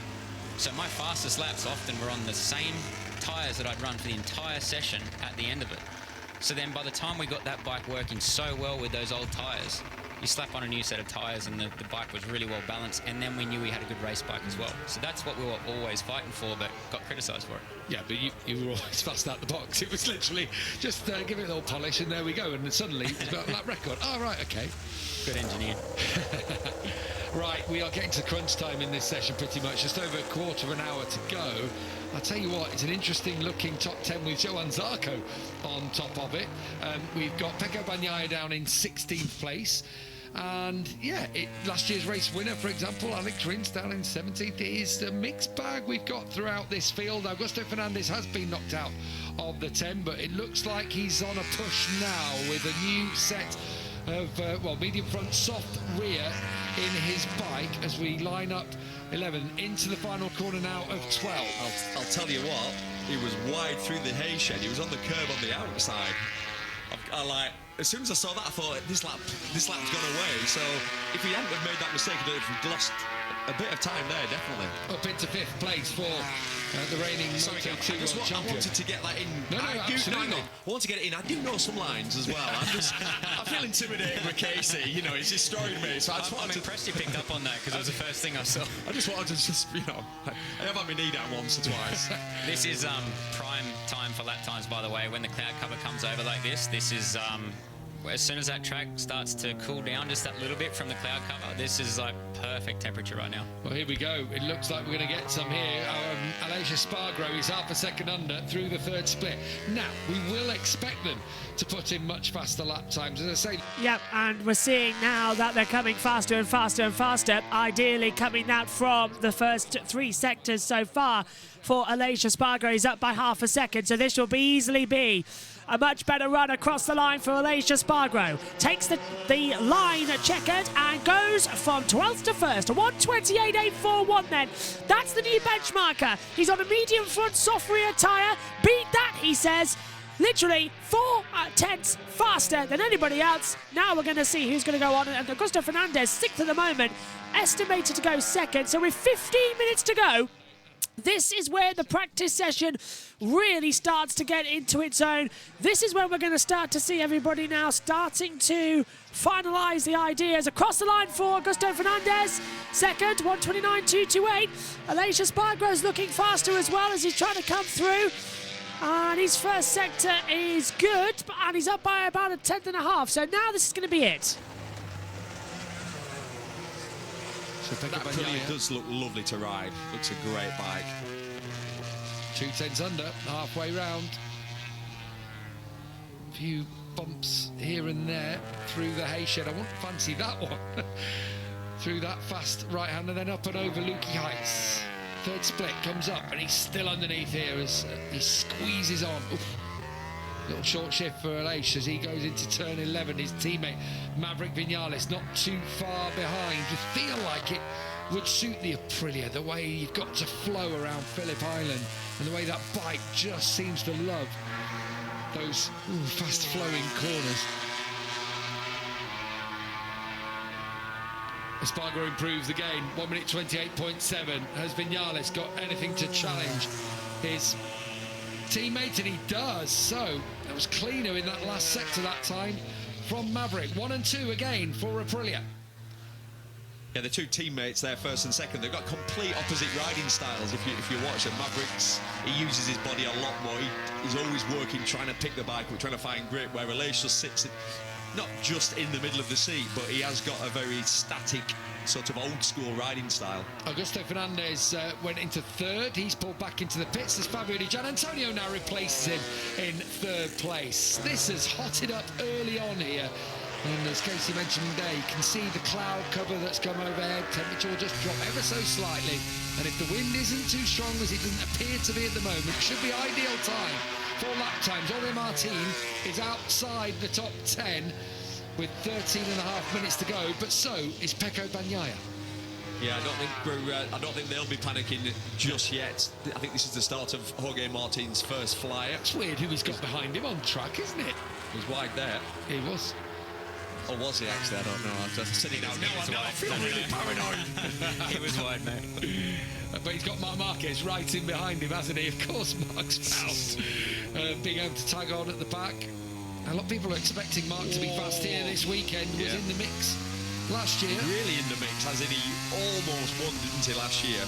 So my fastest laps often were on the same tyres that I'd run for the entire session at the end of it. So then by the time we got that bike working so well with those old tyres, you slap on a new set of tyres and the bike was really well balanced, and then we knew we had a good race bike as well. So that's what we were always fighting for, but got criticised for it. Yeah, but you were always fast out the box. It was literally just give it a little polish and there we go. And then suddenly it's got a lap record. Oh, right, okay. Good engineer. Right, we are getting to crunch time in this session pretty much. Just over a quarter of an hour to go. I'll tell you what, it's an interesting looking top 10 with Johann Zarco on top of it. We've got Pecco Bagnaia down in 16th place. And yeah, last year's race winner, for example, Alex Rins down in 17th. It is a mixed bag we've got throughout this field. Augusto Fernandez has been knocked out of the 10, but it looks like he's on a push now with a new set of, medium front, soft rear in his bike as we line up 11 into the final corner now of 12. I'll tell you what, he was wide through the hay shed. He was on the curb on the outside. As soon as I saw that, I thought this lap's gone away. So if he hadn't have made that mistake, he'd have lost a bit of time there, definitely. Up into 5th place for the reigning Moto2 World Champion. I wanted to get that in. No, absolutely not. I want to get it in. I do know some lines as well. I feel intimidated with Casey. You know, he's destroyed me. So I'm impressed you picked up on that because it was the first thing I saw. I just wanted to I have had my knee down once or twice. This is prime time for lap times, by the way. When the cloud cover comes over like this is as soon as that track starts to cool down just that little bit from the cloud cover, this is like perfect temperature right now. Well, here we go. It looks like we're going to get some here. Aleix Espargaro is half a second under through the third split. Now, we will expect them to put in much faster lap times, as I say. Yep, and we're seeing now that they're coming faster and faster and faster, ideally coming out from the first 3 sectors so far. For Aleix Espargaro, he's up by half a second, so this will easily be a much better run across the line for Aleix Espargaro. Takes the line checkered and goes from 12th to 1st. A 1:28.841 then. That's the new benchmarker. He's on a medium front soft rear tyre. Beat that, he says. Literally 4/10 faster than anybody else. Now we're going to see who's going to go on. And Augusto Fernandez, 6th at the moment, estimated to go 2nd. So with 15 minutes to go, this is where the practice session really starts to get into its own. This is where we're going to start to see everybody now starting to finalise the ideas. Across the line for Augusto Fernandez, 2nd, 1:29.228. Aleix Espargaro's looking faster as well as he's trying to come through. And his first sector is good, and he's up by about a 10th and a half. So now this is going to be it. So that really does look lovely to ride. Looks a great bike. 2 tenths under, halfway round. A few bumps here and there through the hay shed. I wouldn't fancy that one. Through that fast right hand and then up and over Lukey Heights. Third split comes up and he's still underneath here as he squeezes on. Oof. Little short shift for Aleix as he goes into turn 11. His teammate Maverick Vinales not too far behind. You feel like it would suit the Aprilia, the way you've got to flow around Phillip Island and the way that bike just seems to love those fast-flowing corners. Espargaro improves again, 1 minute 28.7. Has Vinales got anything to challenge his teammate? And he does. So that was cleaner in that last sector that time from Maverick. 1 and 2 again for Aprilia. Yeah, the two teammates there, first and second, they've got complete opposite riding styles. If you watch them, Mavericks, he uses his body a lot more. He's always working, trying to pick the bike, we're trying to find grip, where Aleix just sits not just in the middle of the seat, but he has got a very static, sort of old-school riding style. Augusto Fernandez went into third. He's pulled back into the pits as Fabio Di Gianantonio now replaces him in third place. This has hotted up early on here. And as Casey mentioned there, you can see the cloud cover that's come overhead. Temperature will just drop ever so slightly. And if the wind isn't too strong, as it doesn't appear to be at the moment, it should be ideal time for lap times. Jorge Martin is outside the top 10 with 13.5 minutes to go, but so is Pecco Bagnaia. Yeah, I don't think they'll be panicking just yet. I think this is the start of Jorge Martin's first flyer. It's weird who he's got behind him on track, isn't it? He's wide there. He was. Or was he actually? I don't know. I'm just sitting down. No, I feel really paranoid. He was wide, mate. But he's got Marc Marquez right in behind him, hasn't he? Of course, Marc's found being able to tag on at the back. A lot of people are expecting Marc to be fast here this weekend. Was in the mix last year. Really in the mix, as in he almost won, didn't he, last year?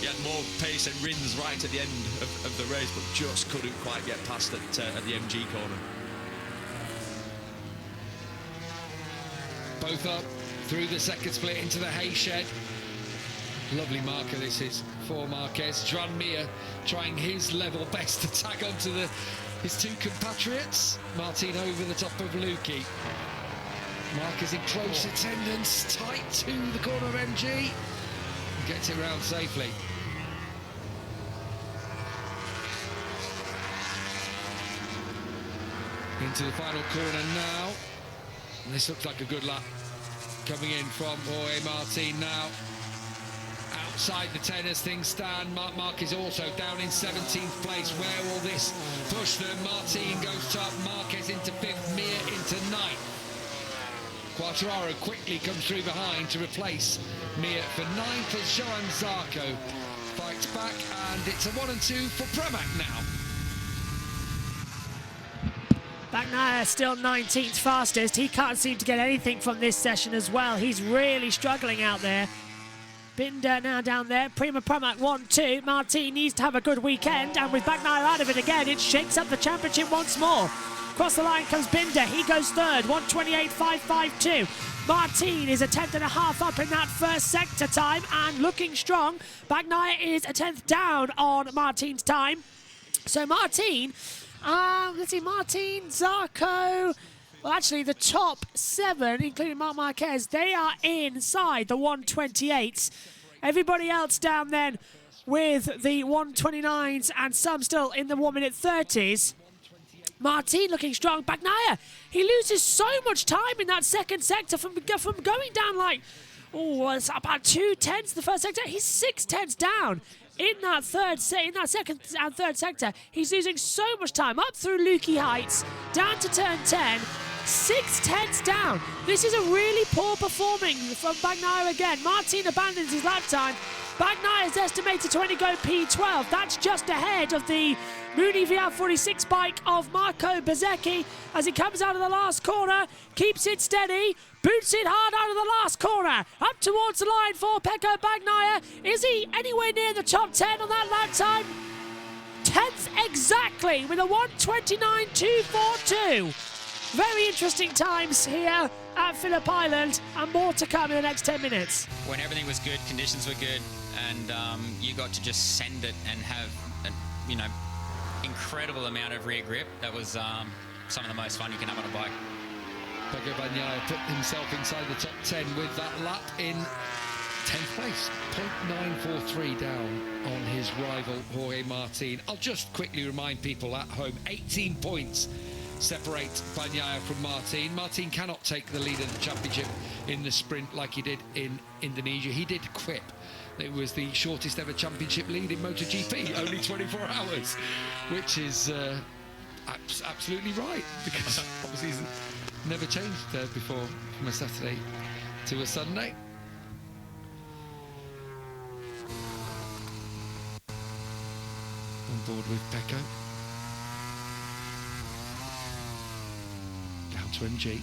He had more pace and Rins right at the end of the race, but just couldn't quite get past at the MG corner. Both up through the second split into the hay shed. Lovely marker this is for Marquez. Joan Mir trying his level best to tag onto his two compatriots. Martin over the top of Luki. Marquez in close attendance, tight to the corner of MG. Gets it round safely. Into the final corner now. And this looks like a good lap coming in from Jorge Martin now. Outside the 10 as things stand. Marc Marquez also down in 17th place. Where will this push them? Martin goes top, Marquez into 5th, Mir into 9th. Quartararo quickly comes through behind to replace Mir for 9th as Johan Zarco fights back, and it's a 1 and 2 for Pramac now. Bagnaia still 19th fastest. He can't seem to get anything from this session as well. He's really struggling out there. Binder now down there. Prima Pramac 1-2. Martin needs to have a good weekend, and with Bagnaia out of it again, it shakes up the championship once more. Across the line comes Binder. He goes third, 1:28.552. Martin is a 10th.5 up in that first sector time and looking strong. Bagnaia is a 10th down on Martin's time. So Martin... let's see, Martin, Zarco, well, actually the top 7, including Marc Marquez, they are inside the 128s. Everybody else down then with the 129s and some still in the 1 minute 30s. Martin looking strong. Bagnaia, he loses so much time in that second sector from going down like, it's about 2 tenths the first sector. He's 6 tenths down. In that second and third sector, he's losing so much time. Up through Luki Heights, down to turn 10, 6 tenths down. This is a really poor performing from Bagnaia again. Martin abandons his lap time. Bagnaia is estimated to only go P12. That's just ahead of the Mooney VR46 bike of Marco Bezzecchi as he comes out of the last corner, keeps it steady, boots it hard out of the last corner, up towards the line for Pecco Bagnaia. Is he anywhere near the top 10 on that lap time? 10th exactly with a 1:29.242. Very interesting times here at Phillip Island, and more to come in the next 10 minutes. When everything was good, conditions were good, and you got to just send it and have an incredible amount of rear grip. That was some of the most fun you can have on a bike. Pecco Bagnaia put himself inside the top 10 with that lap in 10th place, 0.943 down on his rival Jorge Martin. I'll just quickly remind people at home, 18 points separate Bagnaia from Martin. Martin cannot take the lead of the championship in the sprint like he did in Indonesia. He did quip. It was the shortest ever championship lead in MotoGP, only 24 hours, which is absolutely right, because obviously he's never changed before from a Saturday to a Sunday. On board with Pecco. Down to MG.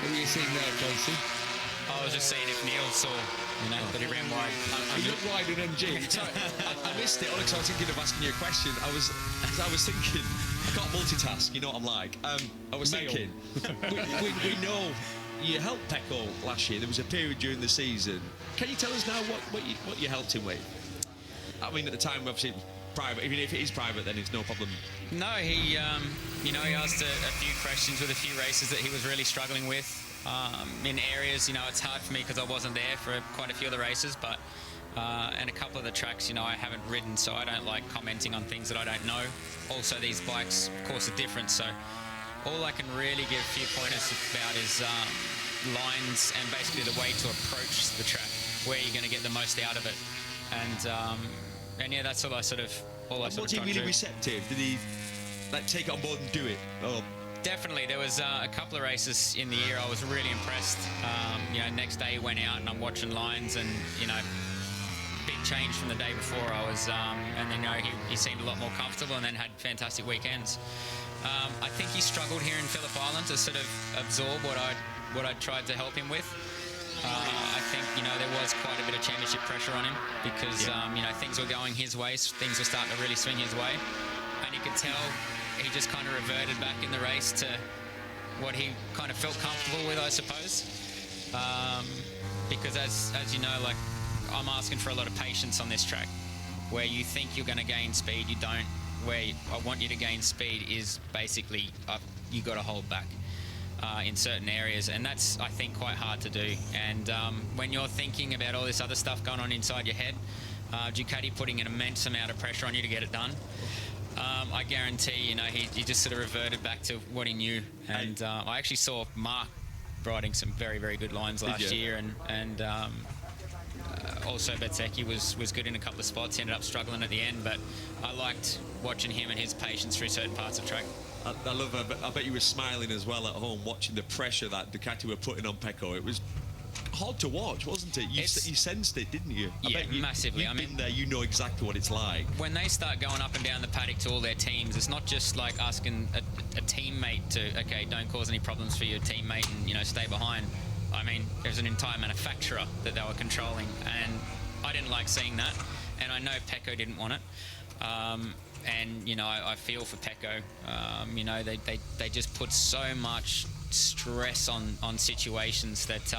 What were you seeing there, Casey? I was just seeing if Neil saw, that he ran wide. He looked wide in MG. Sorry, I missed it, Alex. I was thinking of asking you a question. I was thinking, I can't multitask, you know what I'm like. I was thinking, we know you helped Pecco last year. There was a period during the season. Can you tell us now what you helped him with? I mean, at the time, obviously, private. Even if it is private, then it's no problem. No, he asked a few questions with a few races that he was really struggling with. In areas, it's hard for me because I wasn't there for quite a few of the races, but and a couple of the tracks, I haven't ridden, so I don't like commenting on things that I don't know. Also, these bikes, of course, are different, so all I can really give a few pointers about is lines and basically the way to approach the track, where you're going to get the most out of it, and yeah, that's all I sort of Was he really receptive? Did he take it on board and do it? Oh. Definitely. There was a couple of races in the year I was really impressed. Next day he went out and I'm watching lines, and big change from the day before. And then he seemed a lot more comfortable, and then had fantastic weekends. I think he struggled here in Phillip Island to sort of absorb what I tried to help him with. I think there was quite a bit of championship pressure on him because things were going his way, things were starting to really swing his way, and you could tell he just kind of reverted back in the race to what he kind of felt comfortable with, I suppose. Because as you know, I'm asking for a lot of patience on this track. Where you think you're going to gain speed, you don't. Where I want you to gain speed is basically you got to hold back in certain areas, and that's, I think, quite hard to do. And when you're thinking about all this other stuff going on inside your head, Ducati putting an immense amount of pressure on you to get it done. I guarantee, he just sort of reverted back to what he knew. And I actually saw Mark riding some very, very good lines last year, and also Bezzecchi was good in a couple of spots. He ended up struggling at the end, but I liked watching him and his patience through certain parts of the track. I love it. I bet you were smiling as well at home watching the pressure that Ducati were putting on Pecco. It was hard to watch, wasn't it? You sensed it, didn't you? Massively. You've been there, you know exactly what it's like. When they start going up and down the paddock to all their teams, it's not just like asking a teammate to, okay, don't cause any problems for your teammate and, stay behind. I mean, there's an entire manufacturer that they were controlling, and I didn't like seeing that, and I know Pecco didn't want it. And, I feel for Pecco. They just put so much stress on situations that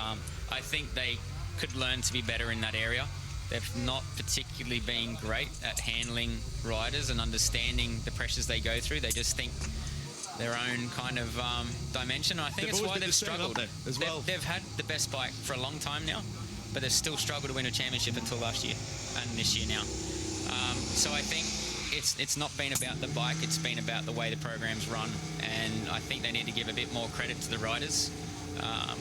I think they could learn to be better in that area. They've not particularly been great at handling riders and understanding the pressures they go through. They just think their own kind of dimension. And I think it's why they've struggled. They've had the best bike for a long time now, but they've still struggled to win a championship until last year and this year now. So I think it's not been about the bike, it's been about the way the program's run, and I think they need to give a bit more credit to the riders,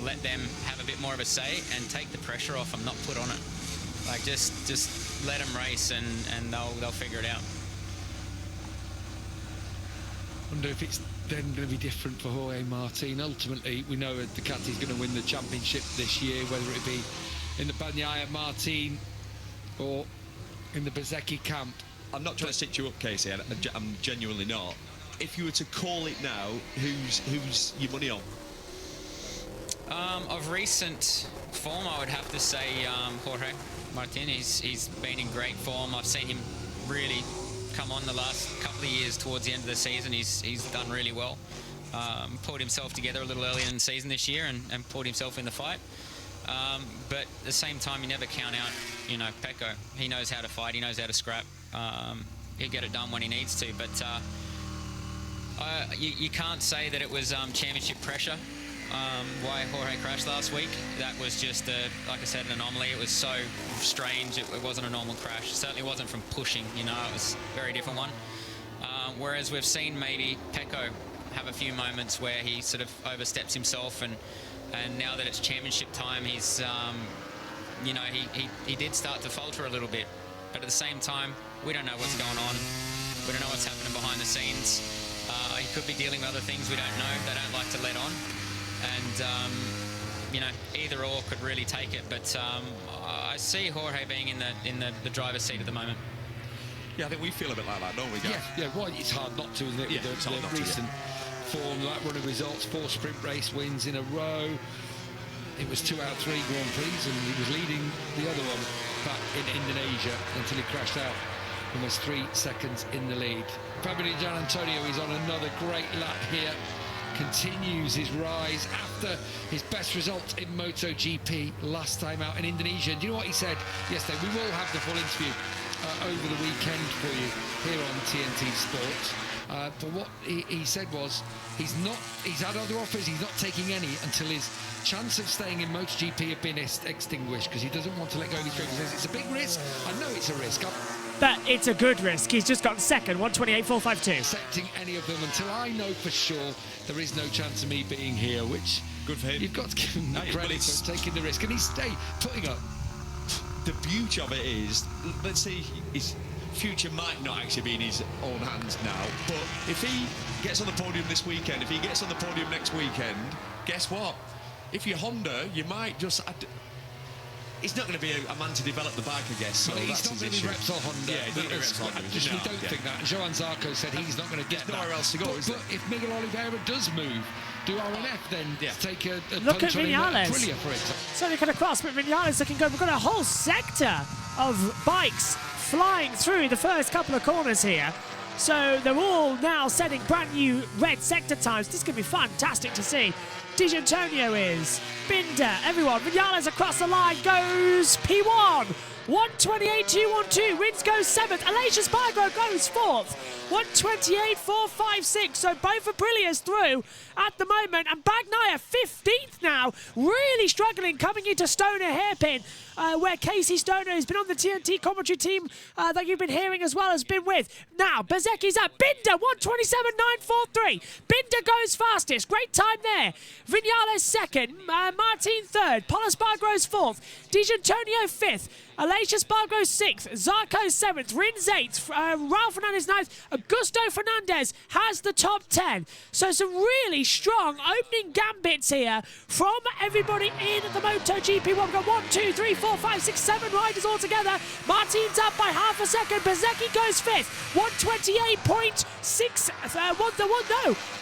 let them have a bit more of a say and take the pressure off them, not put on it. Just let them race and they'll figure it out. I wonder if it's then going to be different for Jorge Martin. Ultimately, we know that Ducati's going to win the championship this year, whether it be in the Bagnaia Martin or in the Bezzecchi camp. I'm not trying to stitch you up, Casey. I'm genuinely not. If you were to call it now, who's your money on? Of recent form, I would have to say Jorge Martin. He's been in great form. I've seen him really come on the last couple of years towards the end of the season. He's done really well. Pulled himself together a little earlier in the season this year and pulled himself in the fight. But at the same time, you never count out, Pecco. He knows how to fight. He knows how to scrap. He'll get it done when he needs to. But you can't say that it was championship pressure. why Jorge crashed last week. That was just, like I said, an anomaly. It was so strange. It wasn't a normal crash. It certainly wasn't from pushing, you know. It was a very different one. Whereas we've seen maybe Pecco have a few moments where he sort of oversteps himself, and now that it's championship time, he's, you know, he did start to falter a little bit. But at the same time, we don't know what's going on. We don't know what's happening behind the scenes. He could be dealing with other things we don't know. They don't like to let on. And, you know, either or could really take it. But I see Jorge being in the driver's seat at the moment. Yeah, I think we feel a bit like that, don't we, guys? Yeah, well, it's hard not to, isn't it? Yeah, with the recent form, like run of results, 4 sprint race wins in a row. It was 2 out of 3 Grand Prix, and he was leading the other one back in Indonesia until he crashed out, almost 3 seconds in the lead. Fabio Gian Antonio is on another great lap here, continues his rise after his best result in MotoGP last time out in Indonesia. And do you know what he said yesterday? We will have the full interview over the weekend for you here on TNT Sports. But what he said was he's had other offers, he's not taking any until his chance of staying in MotoGP have been extinguished, because he doesn't want to let go of his dreams. He says it's a big risk. I know it's a risk. But it's a good risk. He's just gotten second, 128.452. Accepting any of them until I know for sure there is no chance of me being here, which good for him. You've got to give him the credit for taking the risk, and he's putting up. The beauty of it is, let's see, his future might not actually be in his own hands now, but if he gets on the podium this weekend, if he gets on the podium next weekend, guess what? If you're Honda, you might just... He's not going to be a man to develop the bike, I guess. So well, he's not going to be Repsol Honda. Yeah, he's not going to be Repsol Honda. We don't think that. Johan Zarco said he's not going to get nowhere else to go, is but if Miguel Oliveira does move, do RNF then take a look at punch on Vinales. Aprilia, for example? So they could have crossed, but Vinales looking good. We've got a whole sector of bikes flying through the first couple of corners here. So they're all now setting brand new red sector times. This is going to be fantastic to see. Di Antonio is, Binder, everyone. Vinales across the line goes P1. 128.212. Rins goes 7th. Aleix Espargaro goes 4th. 128.456. So both Aprilias through at the moment. And Bagnaia 15th now. Really struggling coming into Stoner hairpin, where Casey Stoner has been on the TNT commentary team that you've been hearing as well, has been with. Now, Bezecchi's at Binder, 127.943. Binder goes fastest. Great time there. Vinales second. Martin third. Paul Espargaro's 4th. Di Antonio 5th. Aleix Espargaro 6th, Zarco 7th, Rins 8th, Raul Fernandez 9th, Augusto Fernandez has the top 10. So some really strong opening gambits here from everybody in the MotoGP. We've got 1, 2, 3, 4, 5, 6, 7 riders all together. Martin's up by half a second. Bezecchi goes 5th, 128.6.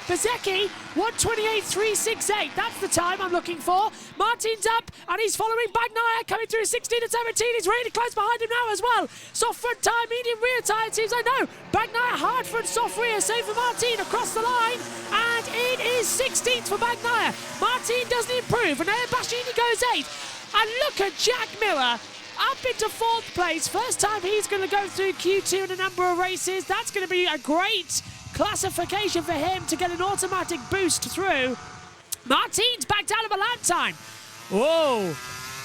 Bezecchi 128.368. That's the time I'm looking for. Martin's up and he's following Bagnaia coming through 16 and 17. He's really close behind him now as well. Soft front tire, medium rear tire, it seems like no. Bagnaia hard front, soft rear, save for Martin across the line. And it is 16th for Bagnaia. Martin doesn't improve and Bastianini goes 8th. And look at Jack Miller up into 4th place. First time he's going to go through Q2 in a number of races. That's going to be a great classification for him to get an automatic boost through. Martin's back down to the lap time. Whoa.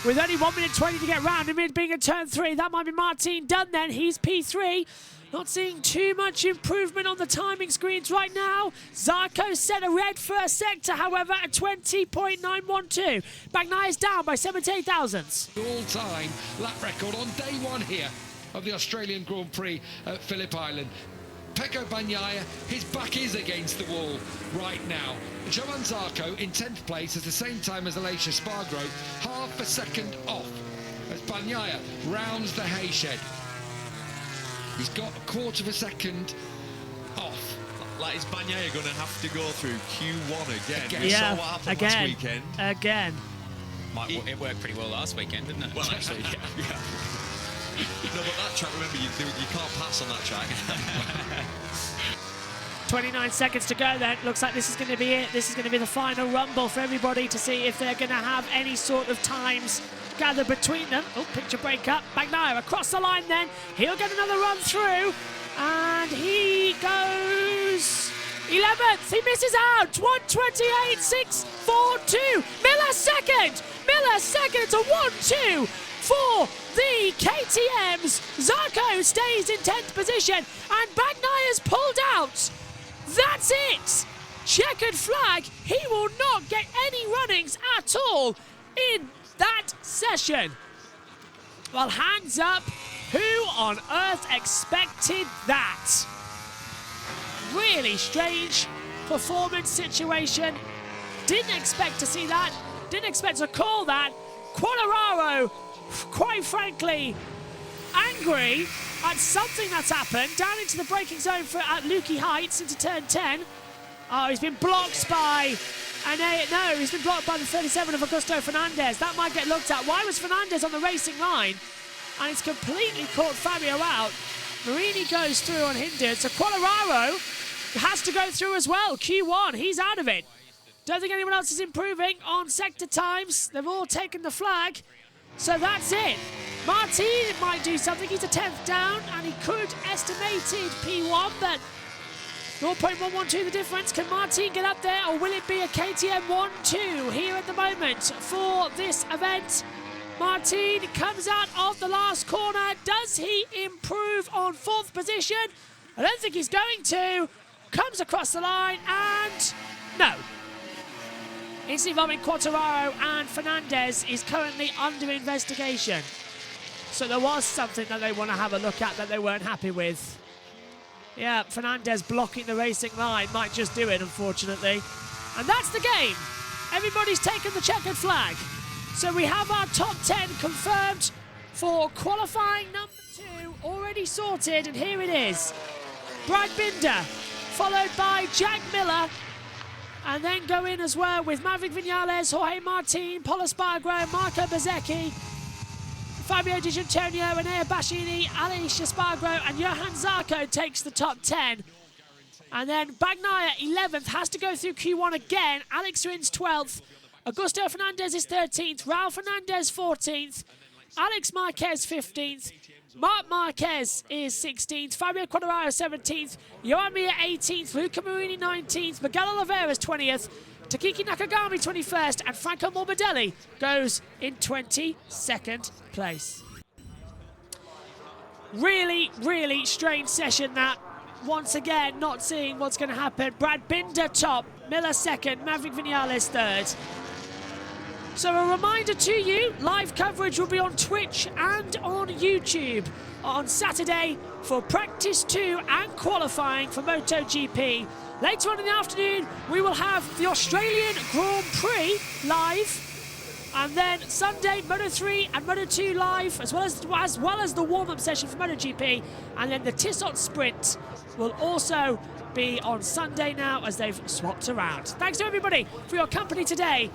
With only 1 minute 20 to get round, him being a turn 3. That might be Martin done then. He's P3. Not seeing too much improvement on the timing screens right now. Zarco set a red first sector, however, at 20.912. Bagnaia's down by 78 thousandths. All-time lap record on day 1 here of the Australian Grand Prix at Phillip Island. Pecco Bagnaia, his back is against the wall right now. Johan Zarco in 10th place at the same time as Aleix Espargaro, half a second off as Bagnaia rounds the hay shed. He's got a quarter of a second off. Like, is Bagnaia going to have to go through Q1 again? We saw what happened last weekend. Again. It worked pretty well last weekend, didn't it? Well, actually, yeah. No, but that track, remember, you can't pass on that track. 29 seconds to go then. Looks like this is going to be it. This is going to be the final rumble for everybody to see if they're going to have any sort of times gathered between them. Oh, picture break up. Bagnaia across the line then. He'll get another run through. And he goes 11th, he misses out. 1:28.642. Miller second. It's a 1-2 for the KTMs. Zarco stays in 10th position, and Bagnaia's pulled out. That's it. Checkered flag. He will not get any runnings at all in that session. Well, hands up. Who on earth expected that? Really strange performance situation. Didn't expect to see that. Didn't expect to call that. Quartararo, quite frankly, angry at something that's happened. Down into the braking zone at Lukey Heights into turn 10. Oh, he's been blocked by he's been blocked by the 37 of Augusto Fernandez. That might get looked at. Why was Fernandez on the racing line? And it's completely caught Fabio out. Marini goes through unhindered. So Quartararo has to go through as well. Q1, he's out of it. Don't think anyone else is improving on sector times. They've all taken the flag. So that's it. Martin might do something. He's a 10th down, and he could estimated P1, but 0.112 the difference. Can Martin get up there, or will it be a KTM 1-2 here at the moment for this event? Martin comes out of the last corner. Does he improve on 4th position? I don't think he's going to. Comes across the line, and no. Incident involving Quartararo and Fernandez is currently under investigation. So there was something that they want to have a look at that they weren't happy with. Yeah, Fernandez blocking the racing line might just do it, unfortunately. And that's the game. Everybody's taken the checkered flag. So we have our top 10 confirmed for qualifying number 2 already sorted, and here it is. Brad Binder, followed by Jack Miller, and then go in as well with Maverick Vinales, Jorge Martin, Pol Espargaro, Marco Bezzecchi, Fabio Di Gianantonio, Enea Bassini, Alex Espargaro, and Johan Zarco takes the top 10. And then Bagnaia 11th, has to go through Q1 again. Alex Rins 12th. Augusto Fernandez is 13th. Raul Fernandez 14th. Alex Marquez 15th. Marc Marquez is 16th. Fabio Quartararo 17th. Joan Mir 18th. Luca Marini 19th. Miguel Oliveira 20th. Takiki Nakagami 21st. And Franco Morbidelli goes in 22nd place. Really, really strange session that. Once again, not seeing what's going to happen. Brad Binder top. Miller second. Maverick Vinales third. So a reminder to you, live coverage will be on Twitch and on YouTube on Saturday for practice 2 and qualifying for MotoGP. Later on in the afternoon, we will have the Australian Grand Prix live. And then Sunday, Moto3 and Moto2 live, as well as the warm-up session for MotoGP. And then the Tissot Sprint will also be on Sunday now, as they've swapped around. Thanks to everybody for your company today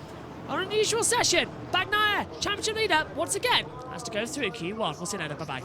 on an unusual session. Bagnaia, championship leader, once again, has to go through Q1. We'll see you later. Bye-bye.